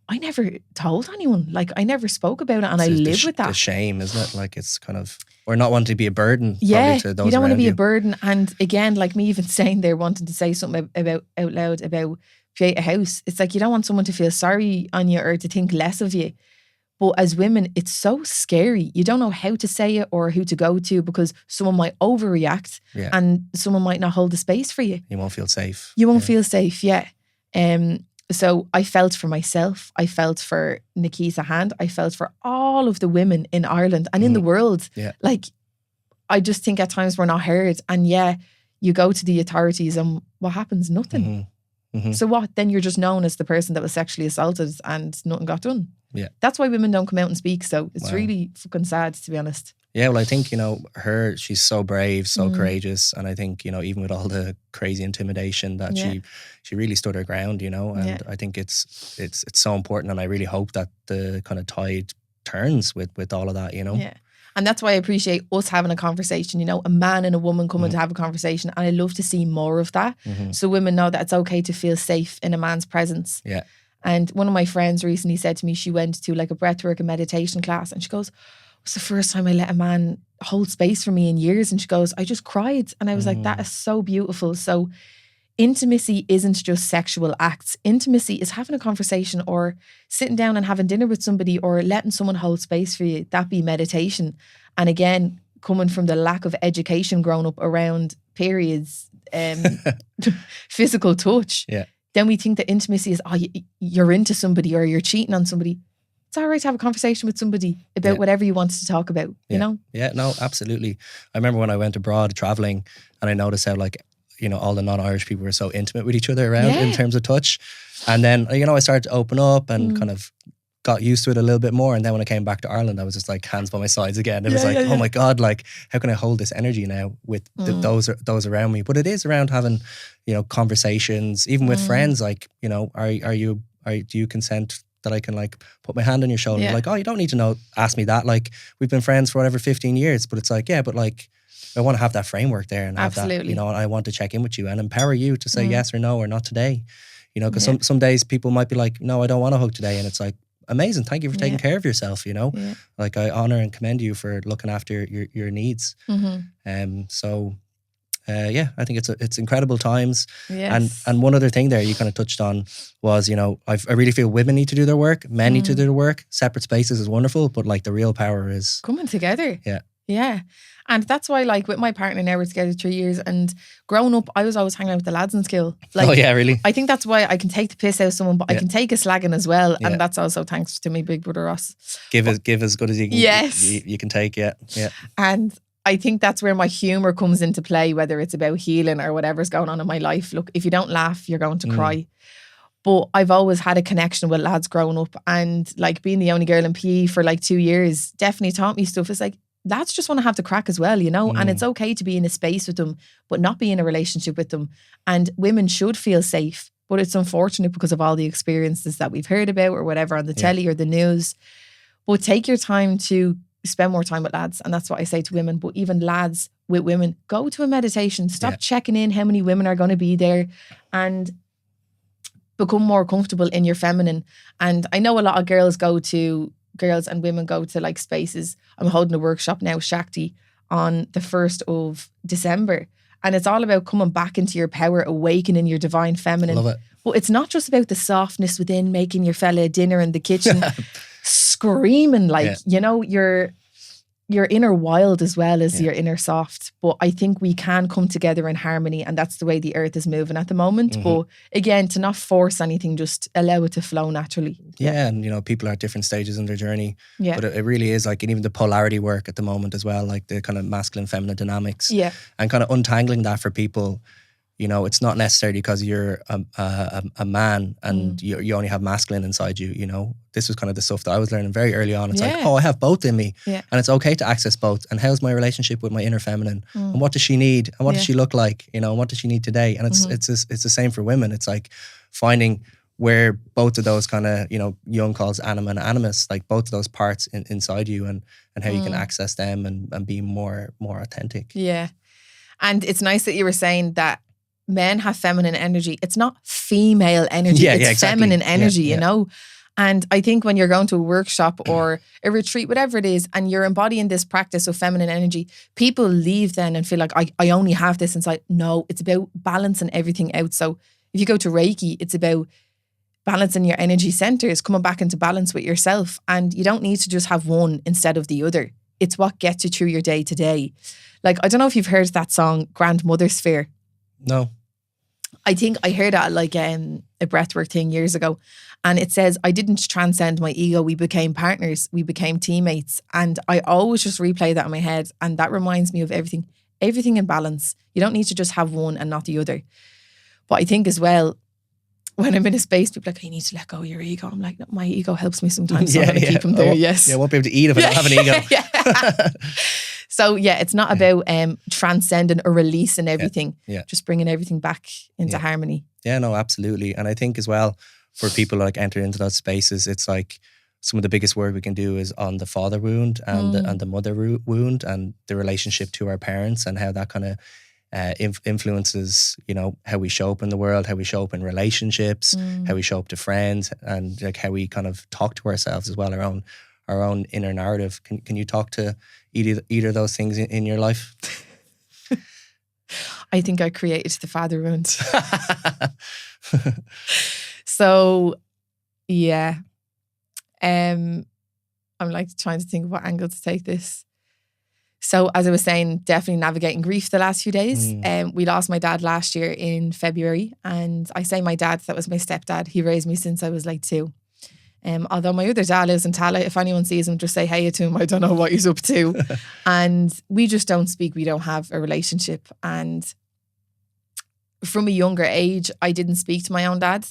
I never told anyone. Like, I never spoke about it. And I live with that. The shame, isn't it? Like, it's kind of, or not wanting to be a burden. Yeah, to those you don't want to be you. a burden. And again, like me even saying there, wanting to say something out loud about create a house. It's like, you don't want someone to feel sorry on you or to think less of you. But as women, it's so scary. You don't know how to say it or who to go to, because someone might overreact and someone might not hold the space for you. You won't feel safe. You won't feel safe, So I felt for myself. I felt for Nikisa Hand. I felt for all of the women in Ireland and in the world. Yeah. Like, I just think at times we're not heard. And you go to the authorities and what happens? Nothing. So what? Then you're just known as the person that was sexually assaulted and nothing got done. Yeah. That's why women don't come out and speak. So it's really fucking sad, to be honest. Yeah, well, I think, you know, she's so brave, so courageous. And I think, you know, even with all the crazy intimidation that she really stood her ground, you know, and I think it's so important. And I really hope that the kind of tide turns with all of that, you know. Yeah. And that's why I appreciate us having a conversation, you know, a man and a woman coming to have a conversation. And I love to see more of that. So women know that it's okay to feel safe in a man's presence. Yeah. And one of my friends recently said to me, she went to like a breathwork and meditation class, and she goes, it's the first time I let a man hold space for me in years. And she goes, I just cried. And I was like, that is so beautiful. So intimacy isn't just sexual acts. Intimacy is having a conversation or sitting down and having dinner with somebody or letting someone hold space for you. That be meditation. And again, coming from the lack of education growing up around periods, physical touch, then we think that intimacy is, you're into somebody or you're cheating on somebody. It's all right to have a conversation with somebody about whatever you want to talk about, you know? Yeah, no, absolutely. I remember when I went abroad traveling and I noticed how like, you know, all the non-Irish people were so intimate with each other around in terms of touch. And then, you know, I started to open up and kind of got used to it a little bit more. And then when I came back to Ireland, I was just like hands by my sides again. It was like, oh my God, like how can I hold this energy now with those around me? But it is around having, you know, conversations, even with friends. Like, you know, do you consent that I can like put my hand on your shoulder? Like, oh, you don't need to ask me that. Like we've been friends for whatever 15 years, but it's like, but like I want to have that framework there and have that, you know, and I want to check in with you and empower you to say yes or no or not today, you know, because some days people might be like, no, I don't want to hug today. And it's like, amazing. Thank you for taking care of yourself, you know, like I honor and commend you for looking after your needs. I think it's incredible times. Yes. And one other thing there you kind of touched on was, you know, I really feel women need to do their work, men need to do their work. Separate spaces is wonderful, but like the real power is coming together. Yeah. And that's why, like, with my partner now, we're together 3 years. And growing up, I was always hanging out with the lads in school. Like, oh, yeah, really? I think that's why I can take the piss out of someone, but I can take a slagging as well. And that's also thanks to my big brother Ross. Give as good as you can. Yes. You can take, yeah. And I think that's where my humour comes into play, whether it's about healing or whatever's going on in my life. Look, if you don't laugh, you're going to cry. But I've always had a connection with lads growing up. And, like, being the only girl in PE for, like, 2 years definitely taught me stuff. It's like, lads just want to have the crack as well, you know, and it's okay to be in a space with them, but not be in a relationship with them. And women should feel safe, but it's unfortunate because of all the experiences that we've heard about or whatever on the telly or the news. But take your time to spend more time with lads. And that's what I say to women, but even lads with women, go to a meditation, stop checking in how many women are going to be there and become more comfortable in your feminine. And I know a lot of girls and women go to like spaces. I'm holding a workshop now, Shakti, on the 1st of December. And it's all about coming back into your power, awakening your divine feminine. Love it. But it's not just about the softness within, making your fella dinner in the kitchen, screaming like, you know, your inner wild as well as your inner soft. But I think we can come together in harmony, and that's the way the earth is moving at the moment. But again, to not force anything, just allow it to flow naturally. Yeah, and you know, people are at different stages in their journey. Yeah. But it really is like, and even the polarity work at the moment as well, like the kind of masculine, feminine dynamics. Yeah. And kind of untangling that for people. You know, it's not necessarily because you're a man and you only have masculine inside you, you know. This was kind of the stuff that I was learning very early on. It's like, oh, I have both in me. Yeah. And it's okay to access both. And how's my relationship with my inner feminine? And what does she need? And what does she look like? You know, and what does she need today? And it's the same for women. It's like finding where both of those kind of, you know, Jung calls anima and animus, like both of those parts inside you and how you can access them and be more authentic. Yeah. And it's nice that you were saying that men have feminine energy. It's not female energy. It's exactly. Feminine energy, you know? And I think when you're going to a workshop or a retreat, whatever it is, and you're embodying this practice of feminine energy, people leave then and feel like, I only have this inside. No, it's about balancing everything out. So if you go to Reiki, it's about balancing your energy centers, coming back into balance with yourself. And you don't need to just have one instead of the other. It's what gets you through your day to day. Like, I don't know if you've heard that song, Grandmother Sphere. No. I think I heard that like a breathwork thing years ago. And it says, I didn't transcend my ego. We became partners. We became teammates. And I always just replay that in my head. And that reminds me of everything in balance. You don't need to just have one and not the other. But I think as well, when I'm in a space, people are like, you need to let go of your ego. I'm like, no, my ego helps me sometimes. So I'm going to keep them there. Yes. Yeah, I won't be able to eat if I don't have an ego. So yeah, it's not about transcending or releasing everything. Yeah. Just bringing everything back into harmony. Yeah, no, absolutely. And I think as well, for people like enter into those spaces, it's like some of the biggest work we can do is on the father wound and the mother wound and the relationship to our parents and how that kind of influences, you know, how we show up in the world, how we show up in relationships, how we show up to friends, and like how we kind of talk to ourselves as well, our own inner narrative. Can you talk to either of those things in your life? I think I created the father wound. So, yeah. I'm like trying to think of what angle to take this. So as I was saying, definitely navigating grief the last few days. We lost my dad last year in February. And I say my dad, that was my stepdad. He raised me since I was like 2. Although my other dad lives in Tala, if anyone sees him, just say hey to him. I don't know what he's up to. And we just don't speak. We don't have a relationship. And from a younger age, I didn't speak to my own dad.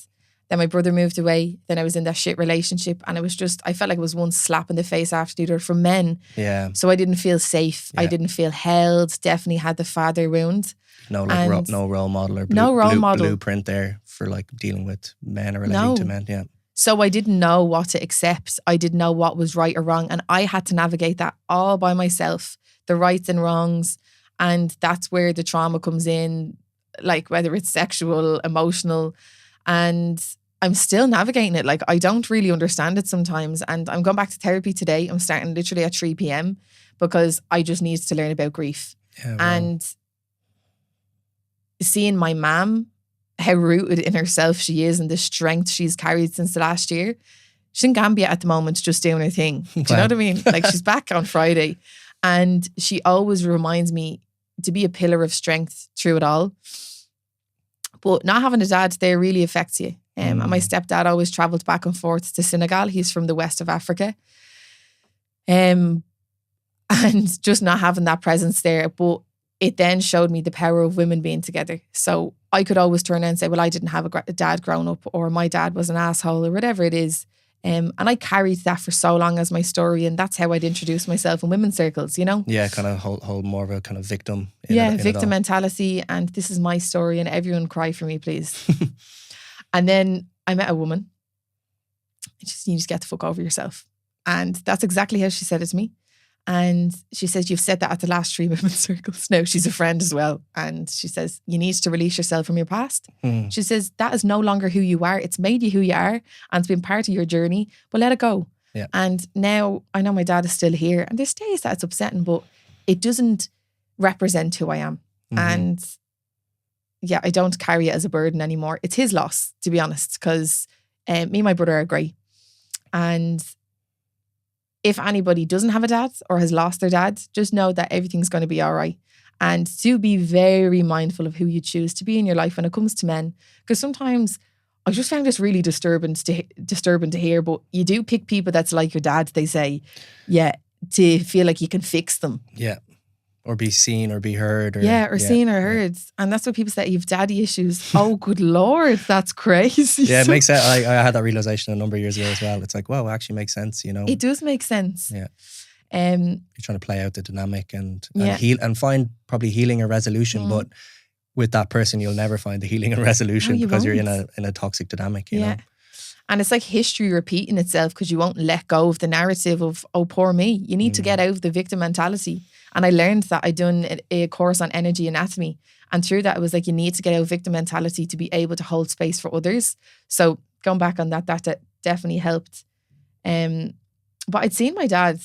Then my brother moved away. Then I was in that shit relationship. And it was just, I felt like it was one slap in the face after the other from men. Yeah. So I didn't feel safe. Yeah. I didn't feel held. Definitely had the father wound. No, like no role model or blueprint there for like dealing with men or relating to men. Yeah. So I didn't know what to accept. I didn't know what was right or wrong. And I had to navigate that all by myself, the rights and wrongs. And that's where the trauma comes in, like whether it's sexual, emotional, and I'm still navigating it. Like I don't really understand it sometimes. And I'm going back to therapy today. I'm starting literally at 3 p.m. because I just need to learn about grief. Yeah, wow. And seeing my mum, how rooted in herself she is and the strength she's carried since the last year. She's in Gambia at the moment, just doing her thing. Do you know what I mean? Like she's back on Friday. And she always reminds me to be a pillar of strength through it all. But not having a dad there really affects you. And my stepdad always travelled back and forth to Senegal. He's from the west of Africa. And just not having that presence there. But it then showed me the power of women being together. So I could always turn around and say, well, I didn't have a dad growing up, or my dad was an asshole, or whatever it is. And I carried that for so long as my story. And that's how I'd introduce myself in women's circles, you know? Yeah, kind of hold more of a kind of victim. Victim mentality. And this is my story and everyone cry for me, please. And then I met a woman. You just get the fuck over yourself. And that's exactly how she said it to me. And she says, you've said that at the last 3 women's circles. No, she's a friend as well. And she says, you need to release yourself from your past. She says, that is no longer who you are. It's made you who you are. And it's been part of your journey. But let it go. Yeah. And now I know my dad is still here. And there's days that it's upsetting, but it doesn't represent who I am. And yeah, I don't carry it as a burden anymore. It's his loss, to be honest, because me and my brother are great. And if anybody doesn't have a dad or has lost their dad, just know that everything's going to be all right. And to be very mindful of who you choose to be in your life when it comes to men. Because sometimes I just found this really disturbing to hear, but you do pick people that's like your dad, they say, to feel like you can fix them. Yeah. Or be seen or be heard. Seen or heard. And that's what people say, you've daddy issues. Oh, good Lord, that's crazy. Yeah, it makes sense. I had that realization a number of years ago as well. It's like, wow, it actually makes sense, you know. It does make sense. Yeah. You're trying to play out the dynamic and heal and find probably healing or resolution, but with that person, you'll never find the healing and resolution because you're in a toxic dynamic, you know. And it's like history repeating itself because you won't let go of the narrative of, oh, poor me. You need to get out of the victim mentality. And I learned that. I'd done a course on energy anatomy. And through that, it was like, you need to get out of victim mentality to be able to hold space for others. So going back on that definitely helped. But I'd seen my dad,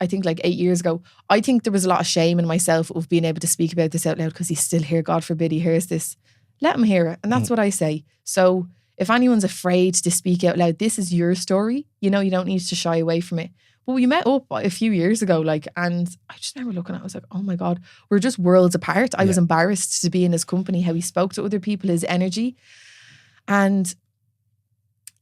I think like 8 years ago. I think there was a lot of shame in myself of being able to speak about this out loud because he's still here. God forbid he hears this. Let him hear it. And that's what I say. So if anyone's afraid to speak out loud, this is your story. You know, you don't need to shy away from it. But we met up a few years ago, and I just remember looking at it, I was like, oh my God, we're just worlds apart. I was embarrassed to be in his company, how he spoke to other people, his energy. And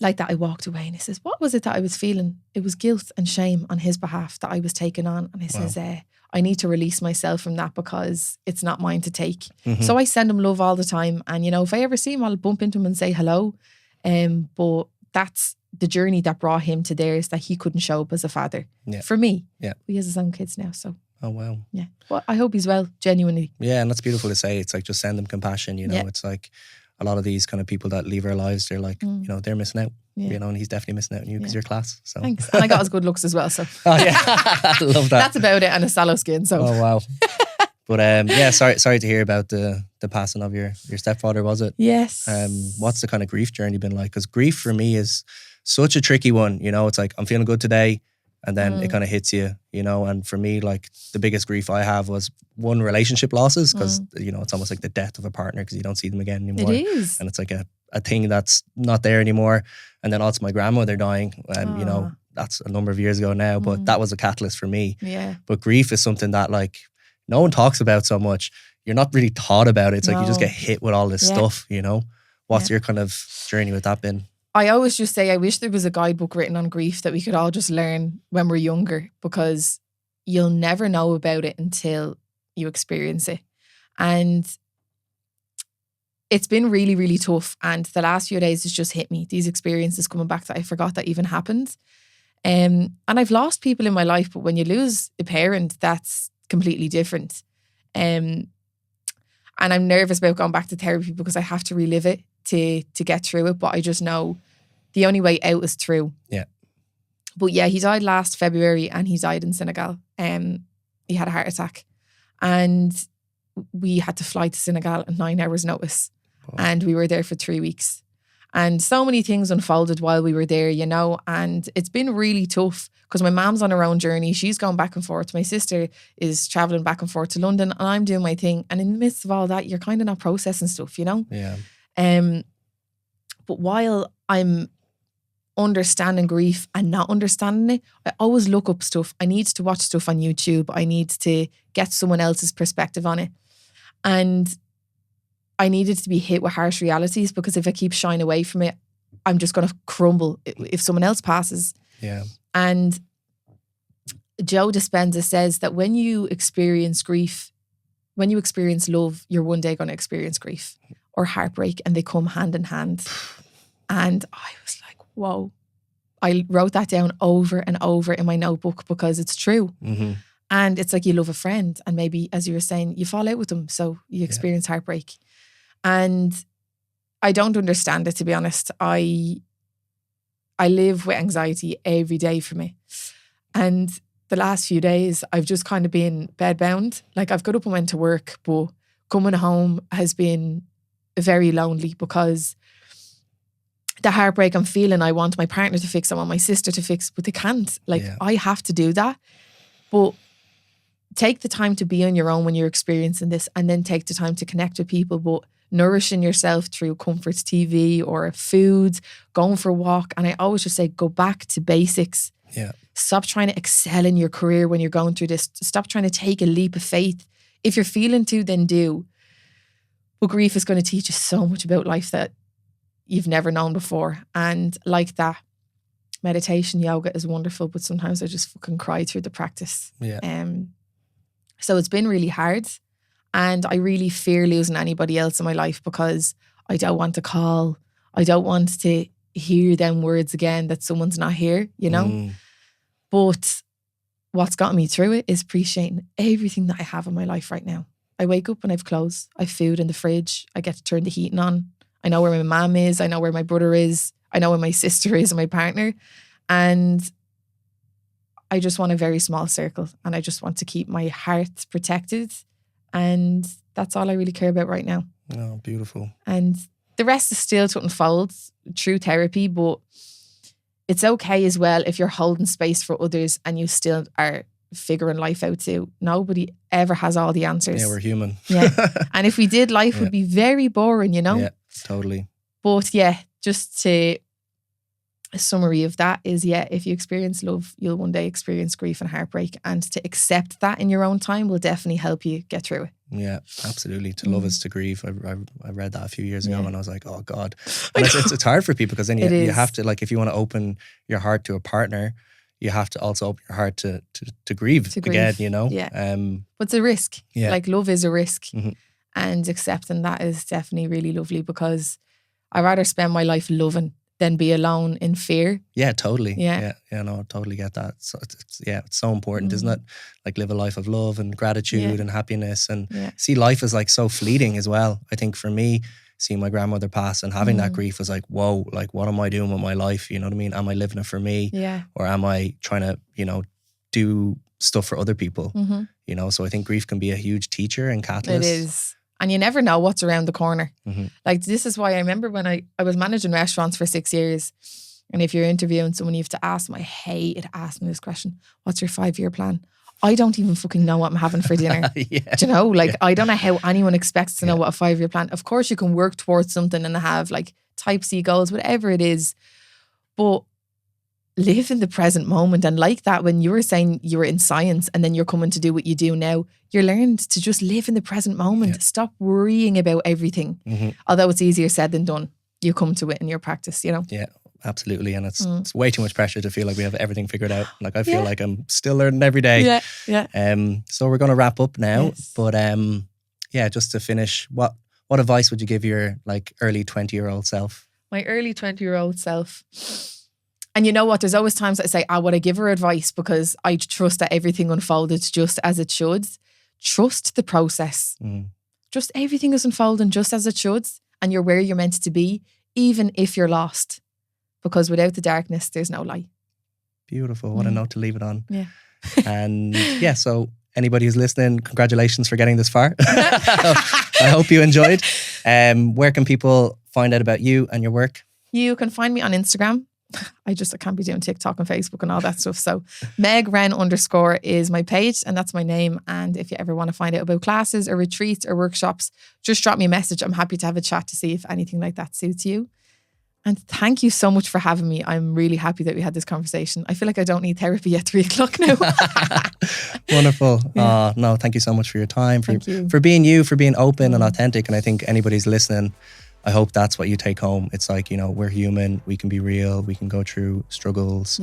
like that, I walked away and he says, what was it that I was feeling? It was guilt and shame on his behalf that I was taking on. And he says, I need to release myself from that because it's not mine to take. So I send him love all the time. And, you know, if I ever see him, I'll bump into him and say hello. But that's the journey that brought him to there, is that he couldn't show up as a father for me. Yeah. He has his own kids now. So. Oh, wow. Yeah. But I hope he's well, genuinely. Yeah. And that's beautiful to say. It's like, just send them compassion, you know. It's like a lot of these kind of people that leave our lives, they're like, you know, they're missing out. You know, and he's definitely missing out on you because you're class. So thanks. And I got his good looks as well. So oh yeah, I love that. That's about it, and a sallow skin. So oh wow. But sorry to hear about the passing of your stepfather. Was it? Yes. What's the kind of grief journey been like? Because grief for me is such a tricky one. You know, it's like I'm feeling good today, and then it kind of hits you, you know. And for me, like the biggest grief I have was one, relationship losses, because you know, it's almost like the death of a partner because you don't see them again anymore. It is. And it's like a thing that's not there anymore. And then also my grandmother dying, you know, that's a number of years ago now, but that was a catalyst for me. Yeah. But grief is something that like no one talks about so much. You're not really taught about it. It's like you just get hit with all this stuff, you know. What's your kind of journey with that been? I always just say I wish there was a guidebook written on grief that we could all just learn when we're younger, because you'll never know about it until you experience it. And it's been really, really tough. And the last few days has just hit me. These experiences coming back that I forgot that even happened. And I've lost people in my life, but when you lose a parent, that's completely different. And I'm nervous about going back to therapy because I have to relive it to get through it. But I just know the only way out is through. Yeah. But yeah, he died last February and he died in Senegal. He had a heart attack and we had to fly to Senegal at 9 hours notice. Oh. And we were there for 3 weeks. And so many things unfolded while we were there, you know, and it's been really tough because my mom's on her own journey. She's going back and forth. My sister is traveling back and forth to London and I'm doing my thing. And in the midst of all that, you're kind of not processing stuff, you know? Yeah. But while I'm understanding grief and not understanding it, I always look up stuff. I need to watch stuff on YouTube. I need to get someone else's perspective on it. And I needed to be hit with harsh realities because if I keep shying away from it, I'm just going to crumble if someone else passes. Yeah. And Joe Dispenza says that when you experience grief, when you experience love, you're one day going to experience grief or heartbreak, and they come hand in hand. And I was like, whoa. I wrote that down over and over in my notebook because it's true. Mm-hmm. And it's like you love a friend and maybe, as you were saying, you fall out with them. So you experience heartbreak. And I don't understand it, to be honest. I live with anxiety every day for me. And the last few days, I've just kind of been bedbound. Like I've got up and went to work, but coming home has been very lonely because the heartbreak I'm feeling, I want my partner to fix, I want my sister to fix, but they can't. Like I have to do that. But take the time to be on your own when you're experiencing this, and then take the time to connect with people, but nourishing yourself through comforts TV or food, going for a walk. And I always just say, go back to basics. Yeah. Stop trying to excel in your career when you're going through this. Stop trying to take a leap of faith. If you're feeling to, then do. But grief is going to teach you so much about life that you've never known before. And like that, meditation, yoga is wonderful, but sometimes I just fucking cry through the practice. Yeah. So it's been really hard. And I really fear losing anybody else in my life because I don't want to call. I don't want to hear them words again that someone's not here, you know? But what's gotten me through it is appreciating everything that I have in my life right now. I wake up and I have clothes. I have food in the fridge. I get to turn the heating on. I know where my mom is. I know where my brother is. I know where my sister is and my partner. And I just want a very small circle. And I just want to keep my heart protected. And that's all I really care about right now. Oh, beautiful. And the rest is still to unfold through therapy, but it's okay as well if you're holding space for others and you still are figuring life out too. Nobody ever has all the answers. Yeah, we're human. Yeah. And if we did, life would be very boring, you know? Yeah, totally. But yeah, just to a summary of that is, if you experience love, you'll one day experience grief and heartbreak. And to accept that in your own time will definitely help you get through it. Yeah, absolutely. To love is to grieve. I read that a few years ago and I was like, oh God. And it's hard for people because then you have to, like, if you want to open your heart to a partner, you have to also open your heart to grieve again, you know? Yeah. But it's a risk. Yeah. Like love is a risk. Mm-hmm. And accepting that is definitely really lovely because I'd rather spend my life loving than be alone in fear. Yeah, totally. Yeah. Yeah, no, I totally get that. So it's so important, isn't it? Like live a life of love and gratitude and happiness and see life as like so fleeting as well. I think for me, seeing my grandmother pass and having that grief was like, whoa, like what am I doing with my life? You know what I mean? Am I living it for me? Yeah. Or am I trying to, do stuff for other people? Mm-hmm. So I think grief can be a huge teacher and catalyst. It is. And you never know what's around the corner. Mm-hmm. Like this is why I remember when I was managing restaurants for 6 years And if you're interviewing someone, you have to ask them. I hate asking this question. What's your 5-year plan? I don't even fucking know what I'm having for dinner. Yeah. Do you know? Like, I don't know how anyone expects to know what a 5-year plan. Of course, you can work towards something and have like type C goals, whatever it is. But live in the present moment. And like that, when you were saying you were in science and then you're coming to do what you do now, you're learned to just live in the present moment. Yeah. Stop worrying about everything. Mm-hmm. Although it's easier said than done. You come to it in your practice, you know? Yeah, absolutely. And it's way too much pressure to feel like we have everything figured out. Like I feel like I'm still learning every day. Yeah, yeah. So we're going to wrap up now. Yes. But yeah, just to finish, what advice would you give your like early 20-year-old self? My early 20-year-old self. And you know what? There's always times I say, would I give her advice because I trust that everything unfolded just as it should. Trust the process. Just everything is unfolding just as it should. And you're where you're meant to be, even if you're lost. Because without the darkness, there's no light. Beautiful. What a note to leave it on. Yeah. And yeah, so anybody who's listening, congratulations for getting this far. I hope you enjoyed. Where can people find out about you and your work? You can find me on Instagram. I can't be doing TikTok and Facebook and all that stuff. So Meg Wrenn _ is my page and that's my name. And if you ever want to find out about classes or retreats or workshops, just drop me a message. I'm happy to have a chat to see if anything like that suits you. And thank you so much for having me. I'm really happy that we had this conversation. I feel like I don't need therapy at 3:00 now. Wonderful. Yeah. No, thank you so much for your time, for being you, for being open and authentic. And I think anybody's listening, I hope that's what you take home. It's like, you know, we're human. We can be real. We can go through struggles,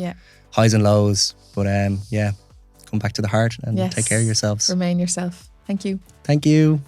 highs and lows. But come back to the heart and take care of yourselves. Remain yourself. Thank you. Thank you.